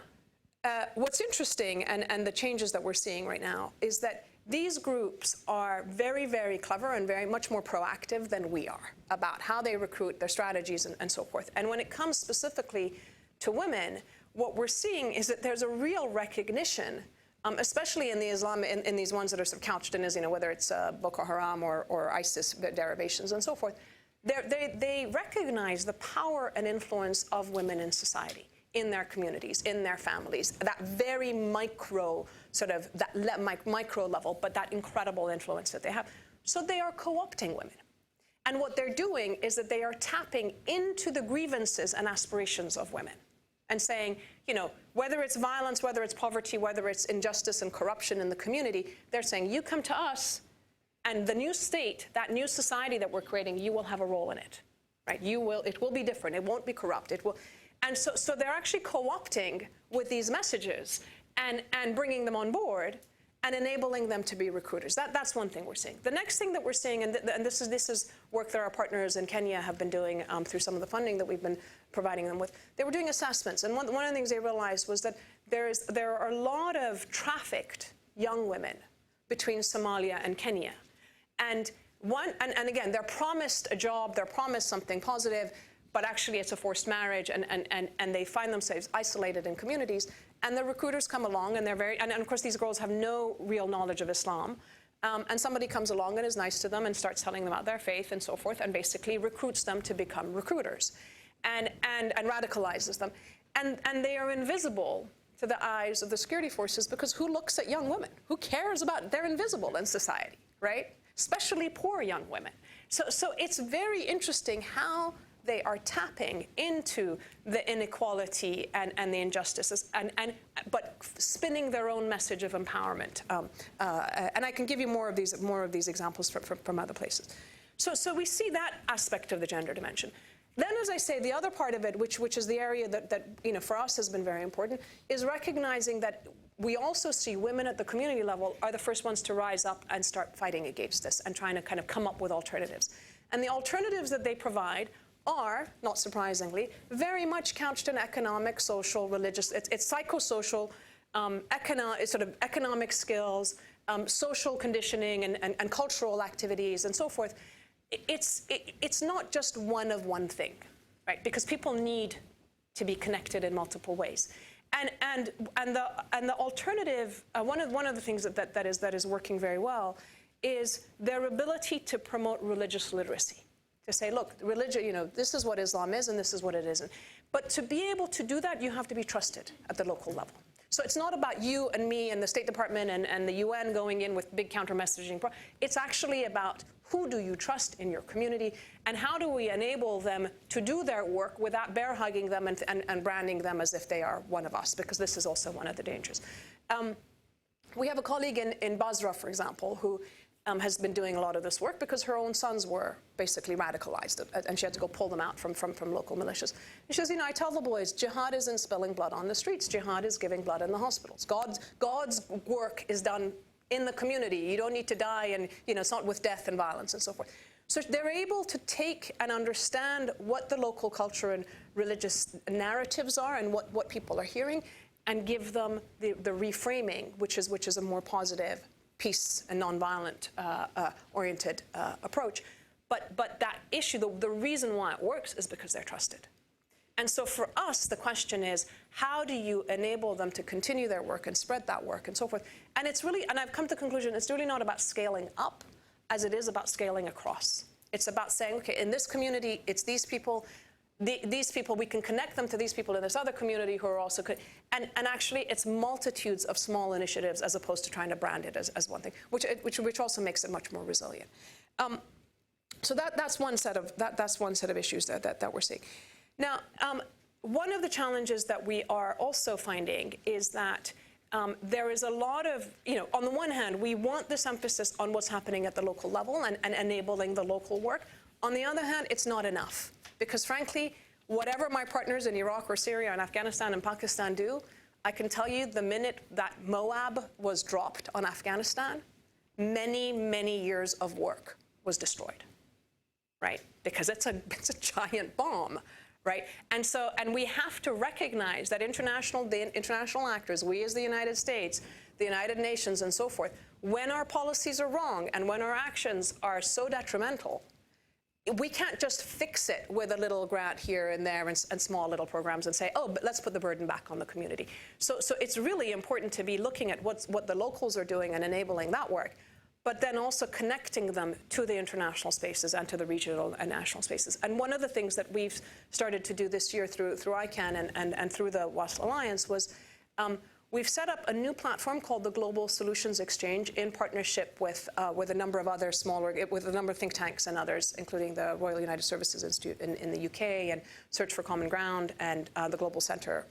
what's interesting, and the changes that we're seeing right now, is that these groups are very, very clever and very much more proactive than we are about how they recruit, their strategies, and so forth. And when it comes specifically to women, what we're seeing is that there's a real recognition, especially in the in these ones that are sort of couched in, as, you know, whether it's Boko Haram or ISIS derivations and so forth, they recognize the power and influence of women in society, in their communities, in their families, that very micro sort of, that micro level, but that incredible influence that they have. So they are co-opting women. And what they're doing is that they are tapping into the grievances and aspirations of women and saying, you know, whether it's violence, whether it's poverty, whether it's injustice and corruption in the community, they're saying, you come to us, and the new state, that new society that we're creating, you will have a role in it, right? It will be different. It won't be corrupt. It will. And so they're actually co-opting with these messages and bringing them on board and enabling them to be recruiters. That's one thing we're seeing. The next thing that we're seeing, and this is work that our partners in Kenya have been doing through some of the funding that we've been providing them with, they were doing assessments. And one of the things they realized was that there are a lot of trafficked young women between Somalia and Kenya. And again, they're promised a job, they're promised something positive, but actually it's a forced marriage, and they find themselves isolated in communities, and the recruiters come along, and they're very, and of course these girls have no real knowledge of Islam, and somebody comes along and is nice to them and starts telling them about their faith and so forth, and basically recruits them to become recruiters, and radicalizes them, and they are invisible to the eyes of the security forces, because who looks at young women? Who cares about? They're invisible in society, right? Especially poor young women. So it's very interesting how they are tapping into the inequality and the injustices, but spinning their own message of empowerment. And I can give you more of these examples from other places. So we see that aspect of the gender dimension. Then, as I say, the other part of it, which is the area that for us has been very important, is recognizing that we also see women at the community level are the first ones to rise up and start fighting against this and trying to kind of come up with alternatives. And the alternatives that they provide are, not surprisingly, very much couched in economic, social, religious, it's psychosocial, sort of economic skills, social conditioning and cultural activities and so forth. It's not just one of one thing, right? Because people need to be connected in multiple ways. And the alternative, one of the things that is working very well is their ability to promote religious literacy. To say, look, religion, this is what Islam is and this is what it isn't. But to be able to do that, you have to be trusted at the local level. So it's not about you and me and the State Department and the UN going in with big counter-messaging. It's actually about who do you trust in your community, and how do we enable them to do their work without bear-hugging them and branding them as if they are one of us, because this is also one of the dangers. We have a colleague in Basra, for example, who has been doing a lot of this work because her own sons were basically radicalized, and she had to go pull them out from local militias. And she says, I tell the boys, jihad isn't spilling blood on the streets. Jihad is giving blood in the hospitals. God's work is done in the community. You don't need to die, and it's not with death and violence and so forth. So they're able to take and understand what the local culture and religious narratives are and what people are hearing, and give them the reframing, which is a more positive, peace and nonviolent oriented approach. But that issue, the reason why it works is because they're trusted. And so for us, the question is, how do you enable them to continue their work and spread that work and so forth? And it's really, and I've come to the conclusion, it's really not about scaling up as it is about scaling across. It's about saying, okay, in this community, it's these people, these people, we can connect them to these people in this other community who are also, and actually it's multitudes of small initiatives as opposed to trying to brand it as one thing, which also makes it much more resilient. So that's one set of issues that we're seeing. Now, one of the challenges that we are also finding is that there is a lot of, on the one hand, we want this emphasis on what's happening at the local level and enabling the local work. On the other hand, it's not enough. Because frankly, whatever my partners in Iraq or Syria and Afghanistan and Pakistan do, I can tell you the minute that Moab was dropped on Afghanistan, many, many years of work was destroyed, right? Because it's a giant bomb. Right, and we have to recognize that the international actors, we as the United States, the United Nations, and so forth, when our policies are wrong and when our actions are so detrimental, we can't just fix it with a little grant here and there and small little programs and say, oh, but let's put the burden back on the community. So it's really important to be looking at what the locals are doing and enabling that work, but then also connecting them to the international spaces and to the regional and national spaces. And one of the things that we've started to do this year through ICANN and through the WASL Alliance was we've set up a new platform called the Global Solutions Exchange in partnership with a number of other with a number of think tanks and others, including the Royal United Services Institute in the UK and Search for Common Ground and the Global Centre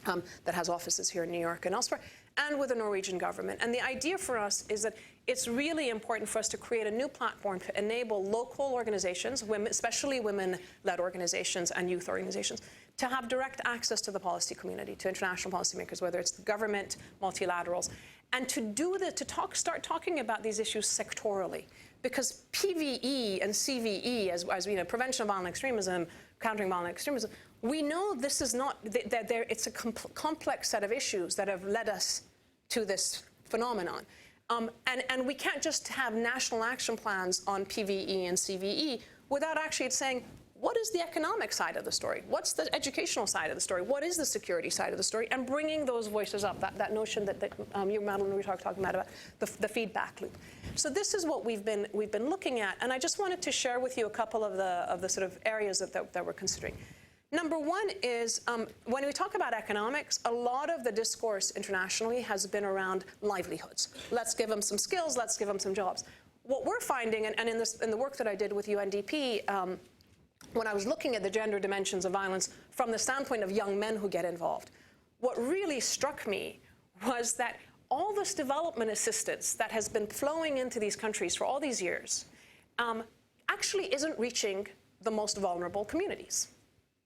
that has offices here in New York and elsewhere, and with the Norwegian government. And the idea for us is that it's really important for us to create a new platform to enable local organizations, especially women-led organizations and youth organizations, to have direct access to the policy community, to international policymakers, whether it's the government, multilaterals, and to do that, to start talking about these issues sectorally. Because PVE and CVE, as we know, prevention of violent extremism, countering violent extremism, we know this is not, it's a complex set of issues that have led us to this phenomenon. And we can't just have national action plans on PVE and CVE without actually saying, what is the economic side of the story? What's the educational side of the story? What is the security side of the story? And bringing those voices up, that notion that you, Madeline, were talking about the feedback loop. So this is what we've been looking at, and I just wanted to share with you a couple of the sort of areas that we're considering. Number one is, when we talk about economics, a lot of the discourse internationally has been around livelihoods. Let's give them some skills, let's give them some jobs. What we're finding, and in the work that I did with UNDP, when I was looking at the gender dimensions of violence from the standpoint of young men who get involved, what really struck me was that all this development assistance that has been flowing into these countries for all these years actually isn't reaching the most vulnerable communities.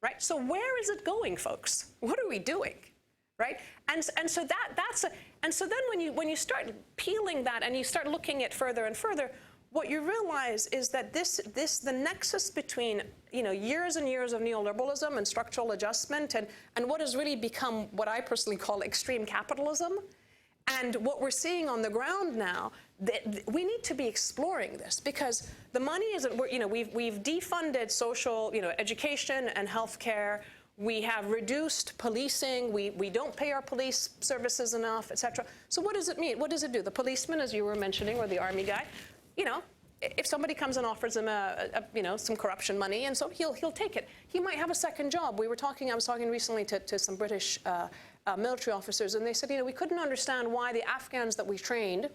Right? So where is it going, folks? What are we doing? Right? And so then when you start peeling that and you start looking at further and further, what you realize is that the nexus between years and years of neoliberalism and structural adjustment and what has really become what I personally call extreme capitalism, and what we're seeing on the ground now, we need to be exploring this, because the money isn't, we've defunded social, education and healthcare. We have reduced policing. We don't pay our police services enough, et cetera. So what does it mean? What does it do? The policeman, as you were mentioning, or the army guy, if somebody comes and offers him some corruption money, and so he'll take it. He might have a second job. I was talking recently to some British military officers, and they said, we couldn't understand why the Afghans that we trained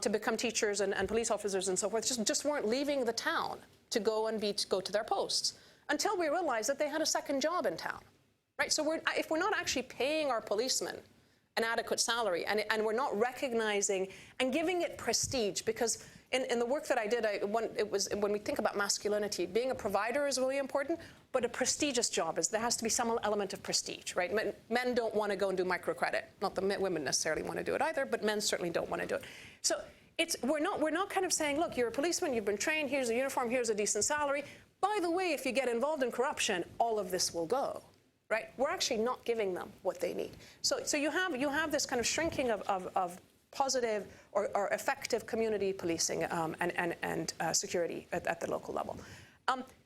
to become teachers and police officers and so forth just weren't leaving the town to go to their posts, until we realized that they had a second job in town, right? So if we're not actually paying our policemen an adequate salary, and we're not recognizing and giving it prestige, because in the work that I did, when we think about masculinity, being a provider is really important, but a prestigious job there has to be some element of prestige, right? Men don't want to go and do microcredit. Not that women necessarily want to do it either, but men certainly don't want to do it. So we're not kind of saying, look, you're a policeman, you've been trained, here's a uniform, here's a decent salary. By the way, if you get involved in corruption, all of this will go. Right? We're actually not giving them what they need. So you have this kind of shrinking of positive or effective community policing and security at the local level.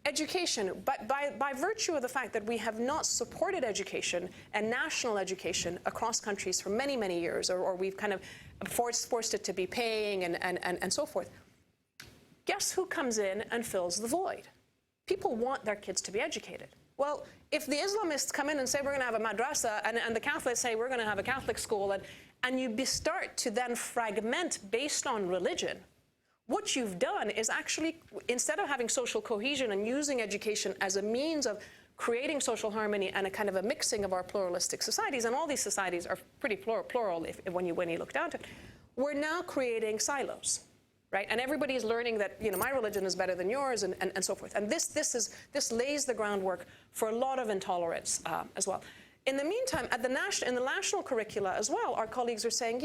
Education, by virtue of the fact that we have not supported education and national education across countries for many, many years, or we've kind of forced it to be paying and so forth, guess who comes in and fills the void? People want their kids to be educated. Well, if the Islamists come in and say we're going to have a madrasa, and the Catholics say we're going to have a Catholic school, and you start to then fragment based on religion, what you've done is actually, instead of having social cohesion and using education as a means of creating social harmony and a kind of a mixing of our pluralistic societies, and all these societies are pretty plural when you look down to it, we're now creating silos. Right? And everybody is learning that my religion is better than yours, and so forth. And this lays the groundwork for a lot of intolerance as well. In the meantime, in the national curricula as well, our colleagues are saying,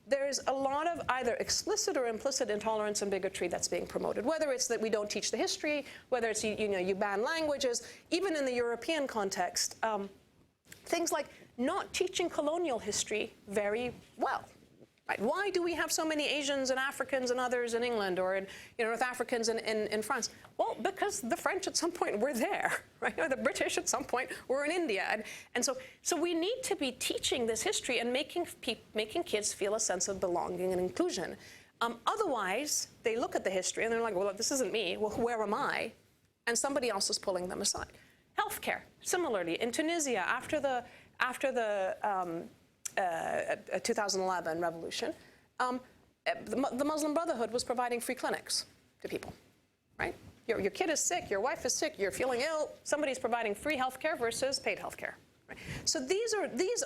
there's a lot of either explicit or implicit intolerance and bigotry that's being promoted. Whether it's that we don't teach the history, whether it's you ban languages, even in the European context, things like not teaching colonial history very well. Right. Why do we have so many Asians and Africans and others in England, or in North Africans in France? Well, because the French at some point were there, right? Or the British at some point were in India, and so we need to be teaching this history and making kids feel a sense of belonging and inclusion. Otherwise, they look at the history and they're like, well, this isn't me. Well, where am I? And somebody else is pulling them aside. Healthcare, similarly, in Tunisia after the 2011 revolution, the Muslim Brotherhood was providing free clinics to people, right? Your kid is sick, your wife is sick, you're feeling ill, somebody's providing free health care versus paid health care. Right? So these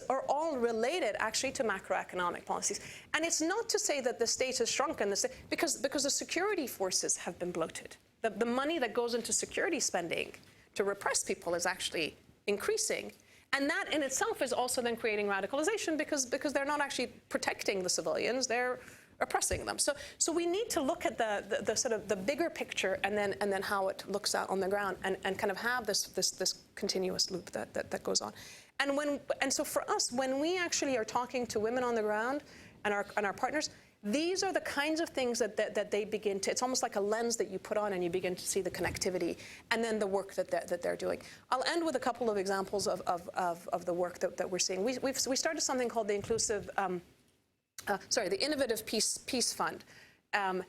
are all related actually to macroeconomic policies. And it's not to say that the state has shrunken, because the security forces have been bloated. The money that goes into security spending to repress people is actually increasing. And that in itself is also then creating radicalization, because they're not actually protecting the civilians, they're oppressing them. So we need to look at the sort of the bigger picture, and then how it looks out on the ground, and kind of have this continuous loop that goes on. And so for us, when we actually are talking to women on the ground and our partners, these are the kinds of things that they begin to, it's almost like a lens that you put on and you begin to see the connectivity and then the work that they're doing. I'll end with a couple of examples of the work that we're seeing. We started something called the the Innovative Peace Fund. And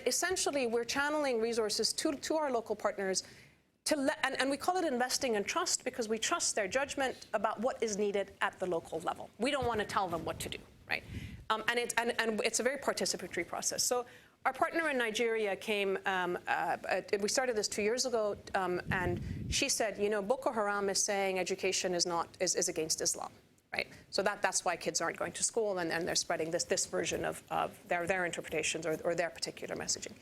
essentially we're channeling resources to our local partners and we call it investing in trust because we trust their judgment about what is needed at the local level. We don't want to tell them what to do, right? And it's a very participatory process. So our partner in Nigeria came, we started this 2 years ago, and she said, you know, Boko Haram is saying education is against Islam, right? So that's why kids aren't going to school, and they're spreading this version of their interpretations or their particular messaging.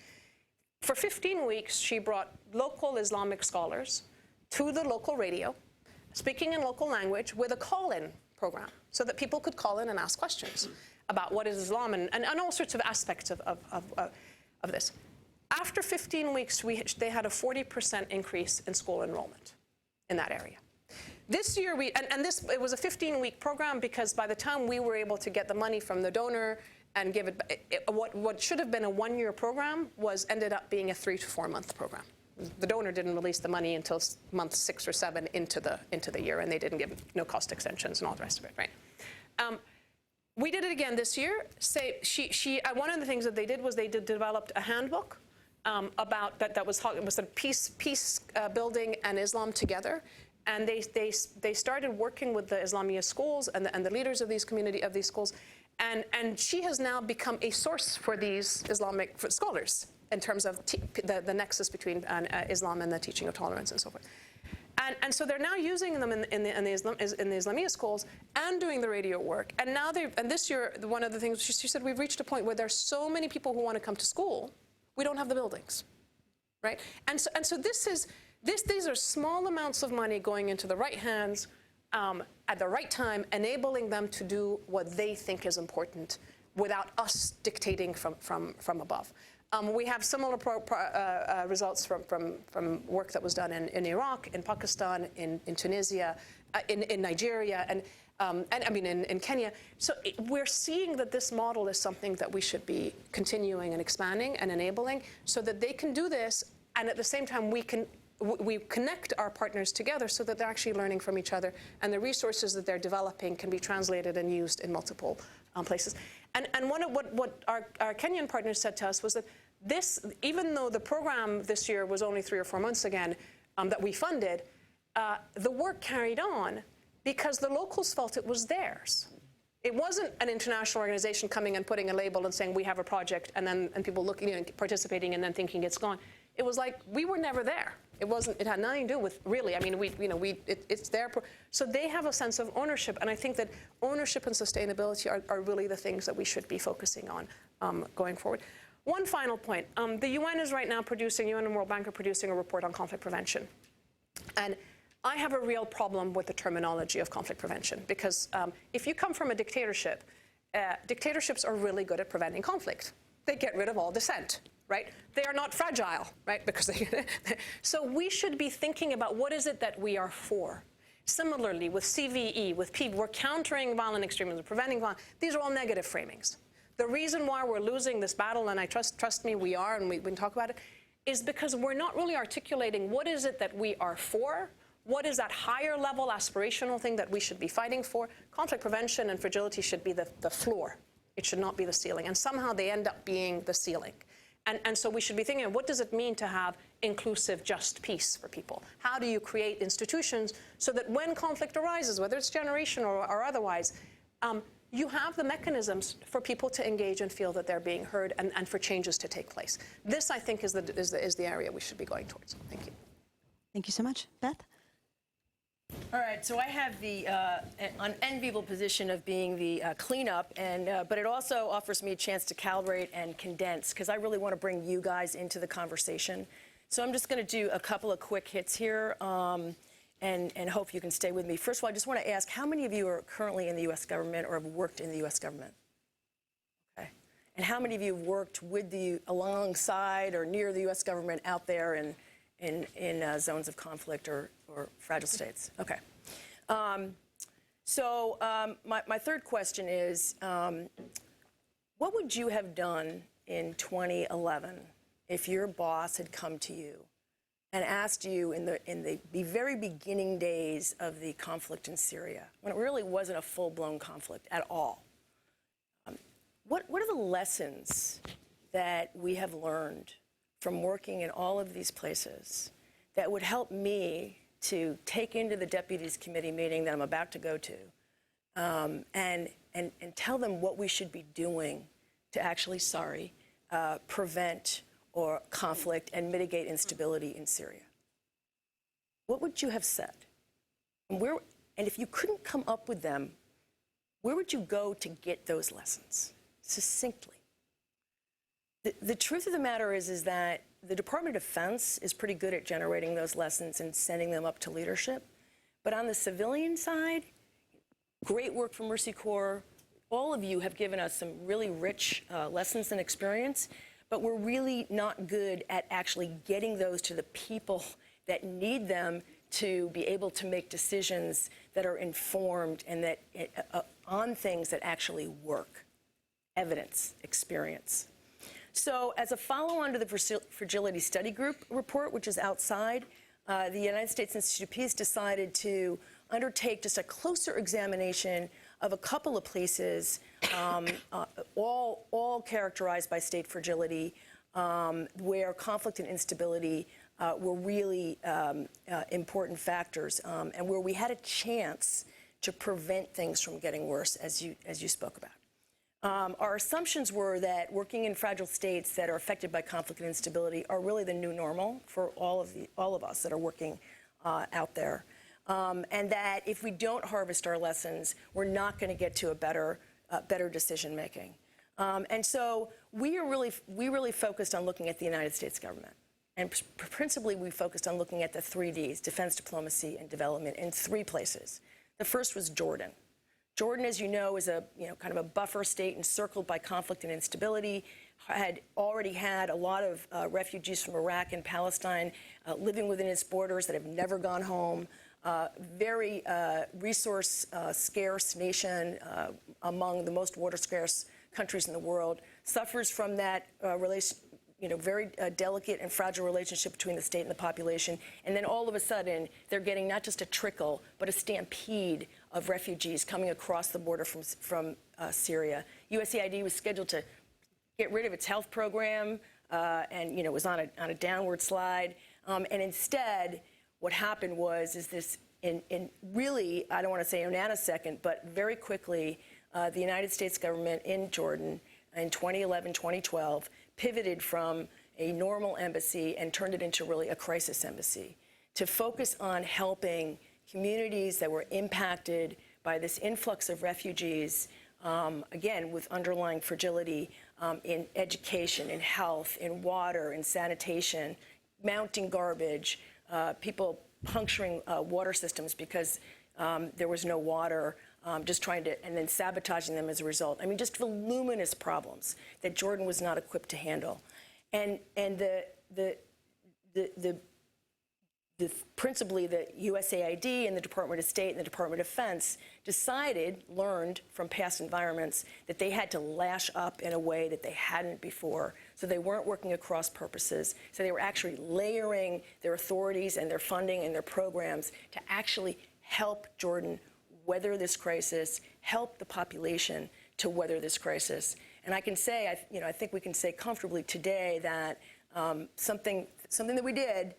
For 15 weeks, she brought local Islamic scholars to the local radio, speaking in local language with a call-in program so that people could call in and ask questions about what is Islam and all sorts of aspects of this. After 15 weeks, they had a 40% increase in school enrollment in that area. This year, it was a 15-week program because by the time we were able to get the money from the donor and give what should have been a 1-year program ended up being a 3 to 4 month program. The donor didn't release the money until month 6 or 7 into the year, and they didn't give no cost extensions and all the rest of it, right? We did it again this year. One of the things that they did was they developed a handbook about that was a peace building and Islam together, and they started working with the Islamia schools and the leaders of these schools, and she has now become a source for these Islamic scholars in terms of the nexus between Islam and the teaching of tolerance and so forth. And so they're now using them in the Islamia schools and doing the radio work. And now and this year, one of the things she said, we've reached a point where there's so many people who want to come to school, we don't have the buildings, right? And so these are small amounts of money going into the right hands at the right time, enabling them to do what they think is important without us dictating from above. We have similar results from work that was done in Iraq, in Pakistan, in Tunisia, in Nigeria, and I mean in Kenya. So we're seeing that this model is something that we should be continuing and expanding and enabling so that they can do this, and at the same time we connect our partners together so that they're actually learning from each other, and the resources that they're developing can be translated and used in multiple places. And one of what our Kenyan partners said to us was that even though the program this year was only 3 or 4 months again that we funded, the work carried on because the locals felt it was theirs. It wasn't an international organization coming and putting a label and saying we have a project and people looking, participating and then thinking it's gone. It was like we were never there. It had nothing to do with really. I mean, it's their. So they have a sense of ownership, and I think that ownership and sustainability are really the things that we should be focusing on going forward. One final point: the UN is right now UN and World Bank are producing a report on conflict prevention, and I have a real problem with the terminology of conflict prevention because if you come from a dictatorship, dictatorships are really good at preventing conflict. They get rid of all dissent. Right? They are not fragile, right? Because so we should be thinking about what is it that we are for. Similarly, with CVE, with P, we're countering violent extremism, preventing violence. These are all negative framings. The reason why we're losing this battle, and I trust me, we are, and we can talk about it, is because we're not really articulating what is it that we are for. What is that higher level aspirational thing that we should be fighting for? Conflict prevention and fragility should be the floor. It should not be the ceiling. And somehow they end up being the ceiling. And so we should be thinking of what does it mean to have inclusive, just peace for people? How do you create institutions so that when conflict arises, whether it's generational or otherwise, you have the mechanisms for people to engage and feel that they're being heard and for changes to take place. This, I think, is the area we should be going towards. Thank you. Thank you so much. Beth? All right, so I have the unenviable position of being the cleanup, but it also offers me a chance to calibrate and condense, because I really want to bring you guys into the conversation. So I'm just going to do a couple of quick hits here, and hope you can stay with me. First of all, I just want to ask, how many of you are currently in the U.S. government or have worked in the U.S. government? Okay. And how many of you have worked with alongside or near the U.S. government out there in zones of conflict or fragile states? Okay. My third question is, what would you have done in 2011 if your boss had come to you and asked you in the very beginning days of the conflict in Syria, when it really wasn't a full-blown conflict at all? What are the lessons that we have learned from working in all of these places that would help me to take into the Deputies Committee meeting that I'm about to go to and tell them what we should be doing to actually, prevent or conflict and mitigate instability in Syria? What would you have said? And if you couldn't come up with them, where would you go to get those lessons? Succinctly. The truth of the matter is that the Department of Defense is pretty good at generating those lessons and sending them up to leadership. But on the civilian side, great work from Mercy Corps. All of you have given us some really rich lessons and experience, but we're really not good at actually getting those to the people that need them to be able to make decisions that are informed and that on things that actually work. Evidence, experience. So as a follow-on to the Fragility Study Group report, which is outside, the United States Institute of Peace decided to undertake just a closer examination of a couple of places, all characterized by state fragility, where conflict and instability were really important factors, and where we had a chance to prevent things from getting worse, as you spoke about. Our assumptions were that working in fragile states that are affected by conflict and instability are really the new normal for all of us that are working out there, and that if we don't harvest our lessons, we're not going to get to a better decision making. And so we really focused on looking at the United States government, and principally we focused on looking at the 3 Ds: defense, diplomacy, and development, in 3 places. The first was Jordan. Jordan, as you know, is a kind of a buffer state encircled by conflict and instability, had already had a lot of refugees from Iraq and Palestine living within its borders that have never gone home, very resource scarce nation, among the most water scarce countries in the world, suffers from that very delicate and fragile relationship between the state and the population. And then all of a sudden, they're getting not just a trickle, but a stampede of refugees coming across the border from Syria. USAID was scheduled to get rid of its health program, and it was on a downward slide. And instead, what happened was this, in really, I don't want to say in a nanosecond, but very quickly, the United States government in Jordan in 2011, 2012, pivoted from a normal embassy and turned it into really a crisis embassy to focus on helping communities that were impacted by this influx of refugees, again, with underlying fragility in education, in health, in water, in sanitation, mounting garbage, people puncturing water systems because there was no water, just trying to, and then sabotaging them as a result. I mean, just voluminous problems that Jordan was not equipped to handle. And principally the USAID and the Department of State and the Department of Defense learned from past environments that they had to lash up in a way that they hadn't before. So they weren't working across purposes. So they were actually layering their authorities and their funding and their programs to actually help Jordan weather this crisis, help the population to weather this crisis. And I can say, I think we can say comfortably today that something that we did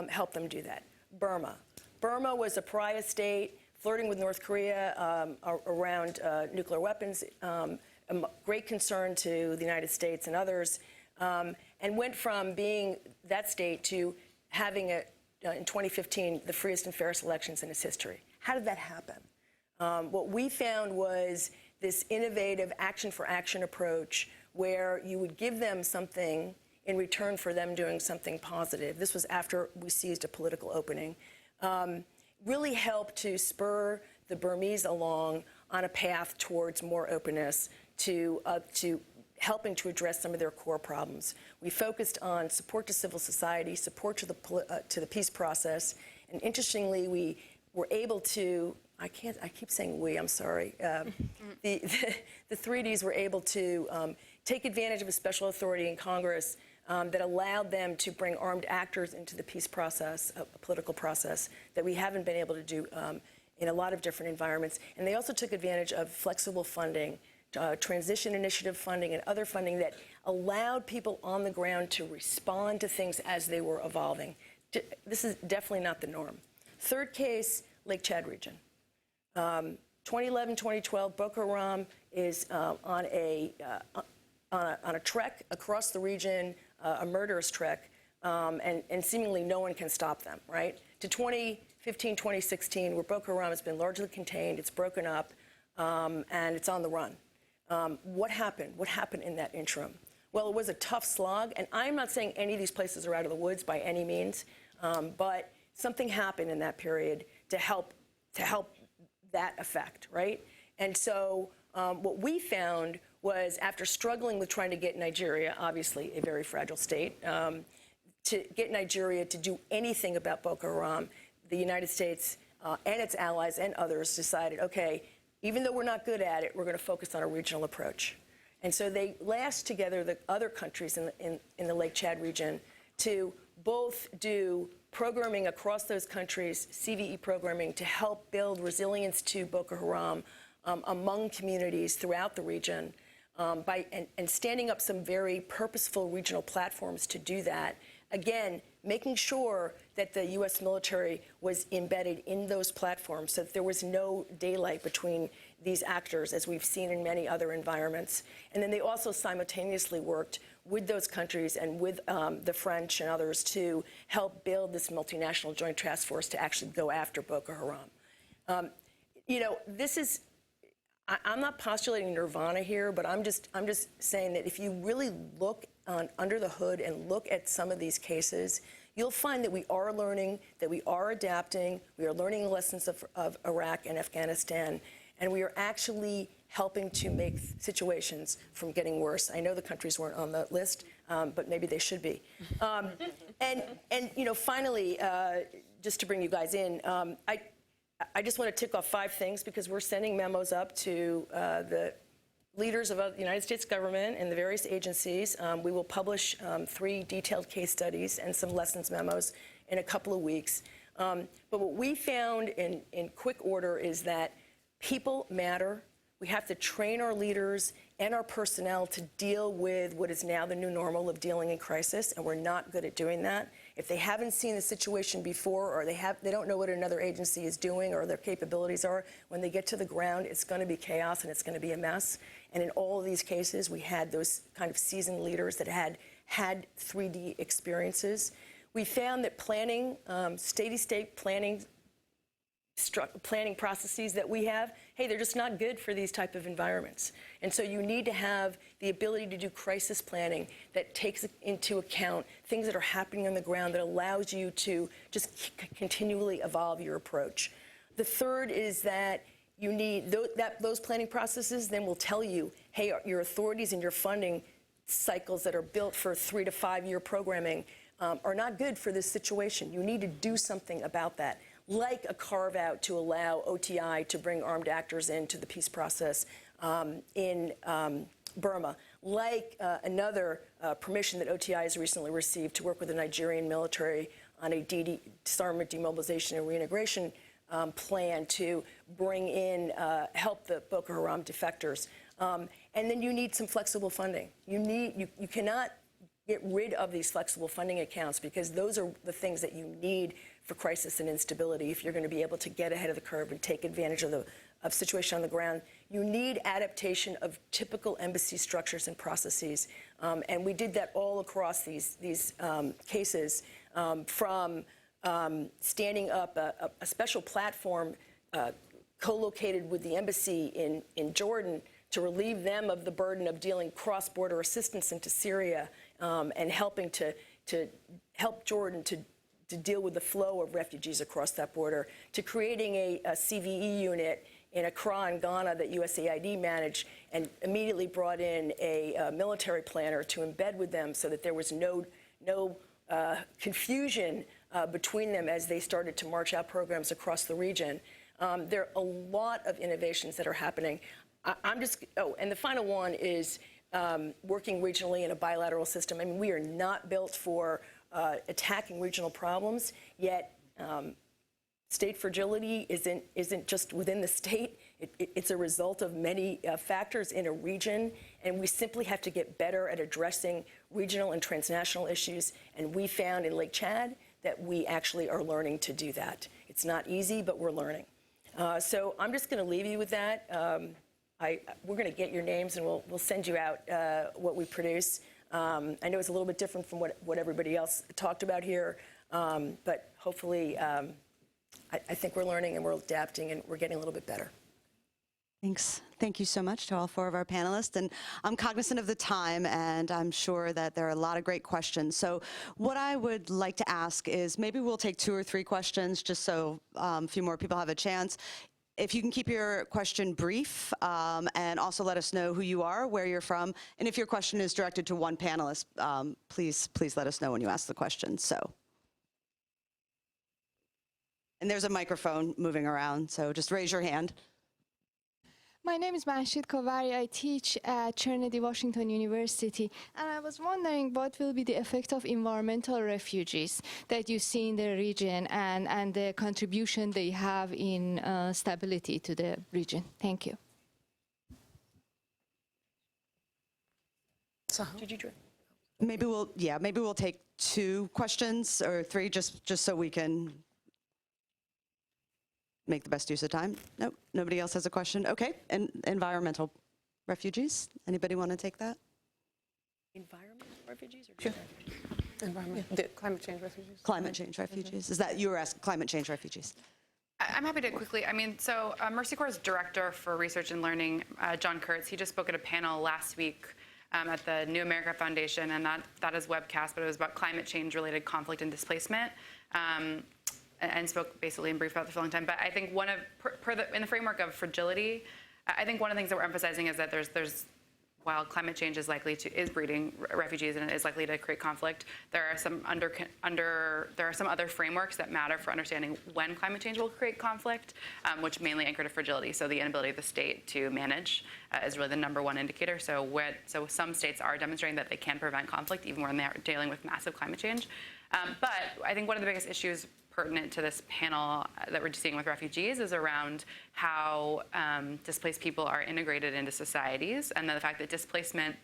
helped them do that. Burma. Burma was a pariah state, flirting with North Korea around nuclear weapons, a great concern to the United States and others, and went from being that state to having, in 2015, the freest and fairest elections in its history. How did that happen? What we found was this innovative action-for-action approach where you would give them something in return for them doing something positive. This was after we seized a political opening. Really helped to spur the Burmese along on a path towards more openness, to helping to address some of their core problems. We focused on support to civil society, support to the peace process, and interestingly, we were able to, I keep saying we, I'm sorry. The 3Ds were able to take advantage of a special authority in Congress that allowed them to bring armed actors into the peace process, a political process, that we haven't been able to do in a lot of different environments. And they also took advantage of flexible funding, transition initiative funding, and other funding that allowed people on the ground to respond to things as they were evolving. This is definitely not the norm. Third case, Lake Chad region. 2011, 2012, Boko Haram is on a trek across the region, a murderous trek, and seemingly no one can stop them, right? To 2015, 2016, where Boko Haram has been largely contained, it's broken up, and it's on the run. What happened? What happened in that interim? Well, it was a tough slog, and I'm not saying any of these places are out of the woods by any means, but something happened in that period to help that effect, right? And so what we found was, after struggling with trying to get Nigeria, obviously a very fragile state, to get Nigeria to do anything about Boko Haram, the United States and its allies and others decided, okay, even though we're not good at it, we're going to focus on a regional approach. And so they lashed together the other countries in the Lake Chad region to both do programming across those countries, CVE programming, to help build resilience to Boko Haram among communities throughout the region, and standing up some very purposeful regional platforms to do that. Again, making sure that the U.S. military was embedded in those platforms so that there was no daylight between these actors, as we've seen in many other environments. And then they also simultaneously worked with those countries and with the French and others to help build this multinational joint task force to actually go after Boko Haram. You know, this is, I'm not postulating nirvana here, but I'm just saying that if you really look under the hood and look at some of these cases, you'll find that we are learning, that we are adapting, we are learning the lessons of Iraq and Afghanistan, and we are actually helping to make situations from getting worse. I know the countries weren't on the list, but maybe they should be. And you know, finally, just to bring you guys in, I just want to tick off 5 things, because we're sending memos up to the leaders of the United States government and the various agencies. We will publish 3 detailed case studies and some lessons memos in a couple of weeks. But what we found in quick order is that people matter. We have to train our leaders and our personnel to deal with what is now the new normal of dealing in crisis, and we're not good at doing that. If they haven't seen the situation before, or they don't know what another agency is doing or their capabilities are, when they get to the ground, it's going to be chaos and it's going to be a mess. And in all of these cases, we had those kind of seasoned leaders that had 3D experiences. We found that planning, steady-state planning processes that we have, hey, they're just not good for these type of environments. And so you need to have the ability to do crisis planning that takes into account things that are happening on the ground, that allows you to just continually evolve your approach. The third is that you need those planning processes then will tell you, hey, your authorities and your funding cycles that are built for 3 to 5 year programming are not good for this situation. You need to do something about that, like a carve-out to allow OTI to bring armed actors into the peace process in Burma, like another permission that OTI has recently received to work with the Nigerian military on a disarmament, demobilization, and reintegration plan to bring in, help the Boko Haram defectors. And then you need some flexible funding. You cannot get rid of these flexible funding accounts, because those are the things that you need for crisis and instability if you're going to be able to get ahead of the curve and take advantage of the situation on the ground. You need adaptation of typical embassy structures and processes. And we did that all across these cases, from standing up a special platform co-located with the embassy in Jordan to relieve them of the burden of dealing cross-border assistance into Syria, and helping to help Jordan to deal with the flow of refugees across that border, to creating a CVE unit in Accra in Ghana that USAID managed, and immediately brought in a military planner to embed with them so that there was no confusion between them as they started to march out programs across the region. There are a lot of innovations that are happening. And the final one is working regionally in a bilateral system. I mean, we are not built for attacking regional problems, yet state fragility isn't just within the state. It's a result of many factors in a region, and we simply have to get better at addressing regional and transnational issues. And we found in Lake Chad that we actually are learning to do that. It's not easy, but we're learning. So I'm just going to leave you with that. We're going to get your names, and we'll send you out what we produce. I know it's a little bit different from what everybody else talked about here, but hopefully I think we're learning and we're adapting and we're getting a little bit better. Thanks. Thank you so much to all four of our panelists. And I'm cognizant of the time, and I'm sure that there are a lot of great questions. So what I would like to ask is maybe we'll take 2 or 3 questions just so a few more people have a chance. If you can keep your question brief, and also let us know who you are, where you're from, and if your question is directed to one panelist, please let us know when you ask the question. And there's a microphone moving around, so just raise your hand. My name is Mahshid Kovari. I teach at Trinity Washington University, and I was wondering what will be the effect of environmental refugees that you see in the region and the contribution they have in stability to the region. Thank you. Did you join? Maybe we'll take 2 questions or 3 just so we can make the best use of time. Nope, nobody else has a question. Okay, and environmental refugees. Anybody want to take that? Environmental refugees or Sure. Environment. The Climate change refugees. Climate change refugees. Is that you were asking? Climate change refugees. I'm happy to quickly, so Mercy Corps' Director for Research and Learning, John Kurtz, he just spoke at a panel last week at the New America Foundation, and that is webcast, but it was about climate change-related conflict and displacement. And spoke basically in brief about this for a long time. But I think in the framework of fragility, I think one of the things that we're emphasizing is that while climate change is breeding refugees and is likely to create conflict, there are some other frameworks that matter for understanding when climate change will create conflict, which mainly anchor to fragility. So the inability of the state to manage is really the #1 indicator. So some states are demonstrating that they can prevent conflict even when they are dealing with massive climate change. But I think one of the biggest issues pertinent to this panel that we're seeing with refugees is around how displaced people are integrated into societies, and then the fact that displacement,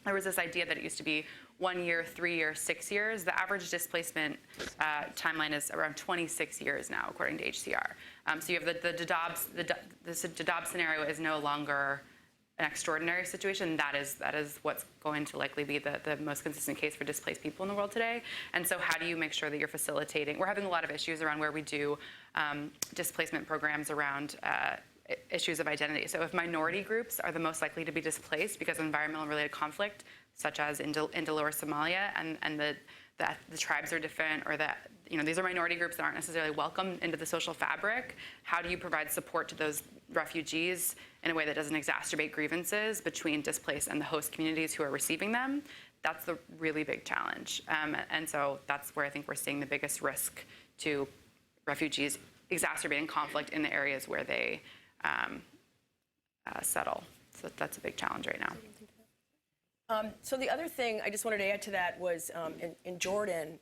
there was this idea that it used to be 1 year, 3 years, 6 years. The average displacement timeline is around 26 years now, according to HCR. So you have the Dadaab scenario is no longer an extraordinary situation. That is what's going to likely be the most consistent case for displaced people in the world today. And so how do you make sure that you're facilitating? We're having a lot of issues around where we do displacement programs around issues of identity. So if minority groups are the most likely to be displaced because of environmental related conflict, such as in Lower Somalia, and the tribes are different, or that these are minority groups that aren't necessarily welcomed into the social fabric, how do you provide support to those refugees in a way that doesn't exacerbate grievances between displaced and the host communities who are receiving them? That's the really big challenge. And so that's where I think we're seeing the biggest risk to refugees exacerbating conflict in the areas where they settle. So that's a big challenge right now. So the other thing I just wanted to add to that was in Jordan,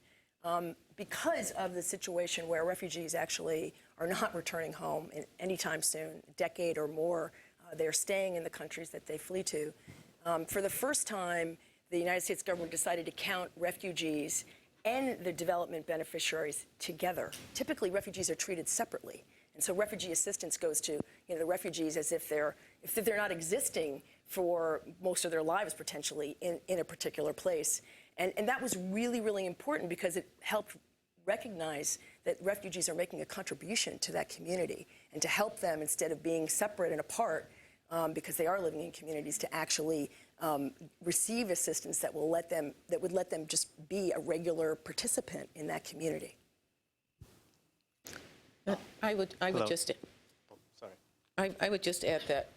because of the situation where refugees actually are not returning home anytime soon, a decade or more, they're staying in the countries that they flee to. For the first time, the United States government decided to count refugees and the development beneficiaries together. Typically, refugees are treated separately. And so refugee assistance goes to the refugees as if they're not existing for most of their lives, potentially, in a particular place. And that was really, really important because it helped recognize that refugees are making a contribution to that community, and to help them, instead of being separate and apart, because they are living in communities, to actually receive assistance that would let them just be a regular participant in that community. I would just add that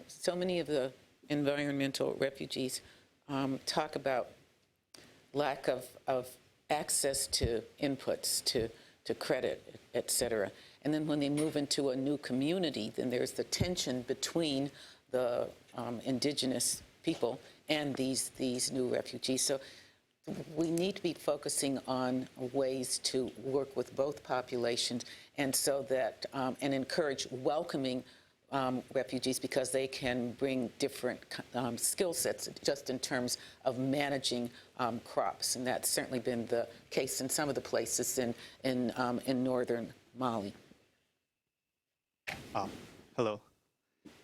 so many of the environmental refugees talk about lack of access to inputs, to credit, et cetera. And then when they move into a new community, then there's the tension between the indigenous people and these new refugees. So we need to be focusing on ways to work with both populations, and so that and encourage welcoming refugees, because they can bring different skill sets just in terms of managing crops, and that's certainly been the case in some of the places in northern Mali. Hello.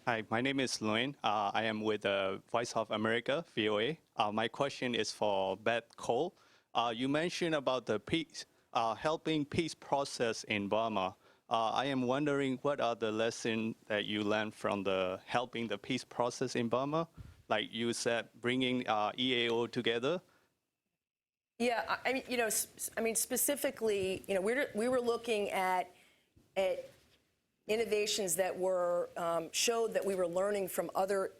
Hi, my name is Loin. I am with the Voice of America, VOA. My question is for Beth Cole. You mentioned about the peace, helping peace process in Burma. I am wondering, what are the lessons that you learned from the helping the peace process in Burma? Like you said, bringing EAO together. Yeah, I mean, specifically, we were looking at innovations that were showed that we were learning from other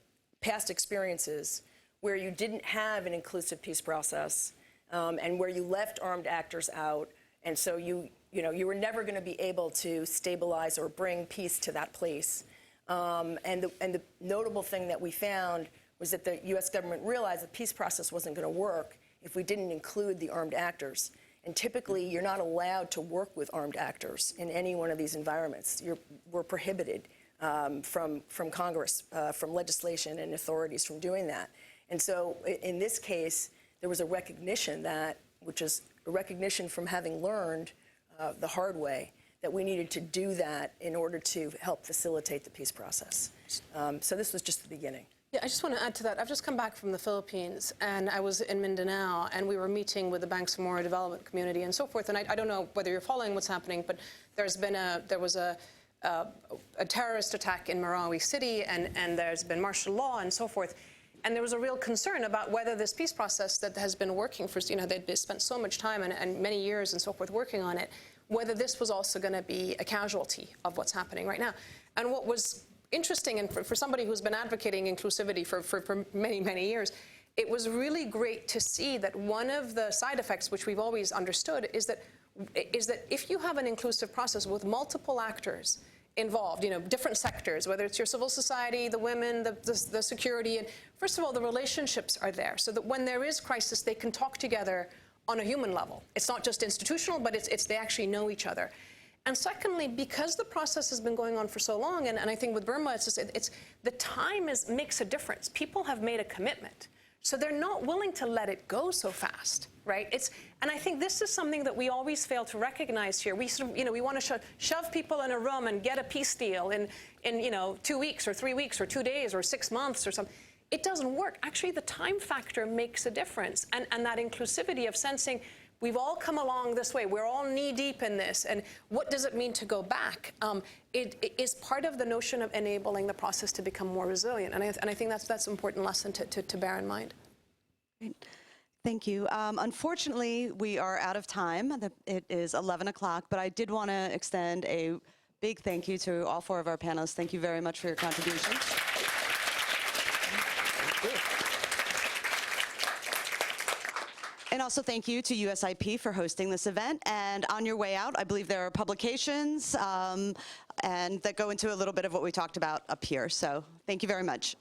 past experiences where you didn't have an inclusive peace process, and where you left armed actors out, and so you were never going to be able to stabilize or bring peace to that place. And the notable thing that we found was that the U.S. government realized the peace process wasn't going to work if we didn't include the armed actors. And typically, you're not allowed to work with armed actors in any one of these environments. We're prohibited from Congress, from legislation and authorities from doing that. And so in this case, there was a recognition that, which is a recognition from having learned the hard way, that we needed to do that in order to help facilitate the peace process. So this was just the beginning. Yeah, I just want to add to that. I've just come back from the Philippines, and I was in Mindanao, and we were meeting with the Bank Samora Development Community and so forth. And I don't know whether you're following what's happening, but there was a terrorist attack in Marawi City, and there's been martial law and so forth. And there was a real concern about whether this peace process that has been working for, they'd spent so much time and many years and so forth working on it, whether this was also going to be a casualty of what's happening right now. And what was interesting, and for somebody who's been advocating inclusivity for many, many years, it was really great to see that one of the side effects, which we've always understood, is that if you have an inclusive process with multiple actors involved, different sectors, whether it's your civil society, the women, the security, and first of all, the relationships are there, so that when there is crisis, they can talk together on a human level. It's not just institutional, but they actually know each other. And secondly, because the process has been going on for so long, and I think with Burma, the time makes a difference. People have made a commitment, so they're not willing to let it go so fast, right? And I think this is something that we always fail to recognize here. We we want to shove people in a room and get a peace deal in 2 weeks or 3 weeks or 2 days or 6 months or something. It doesn't work. Actually, the time factor makes a difference, and that inclusivity of sensing, we've all come along this way. We're all knee-deep in this. And what does it mean to go back? It is part of the notion of enabling the process to become more resilient. And I think that's an important lesson to bear in mind. Great. Thank you. Unfortunately, we are out of time. It is 11 o'clock, but I did want to extend a big thank you to all 4 of our panelists. Thank you very much for your contributions. And also thank you to USIP for hosting this event. And on your way out, I believe there are publications and that go into a little bit of what we talked about up here. So thank you very much.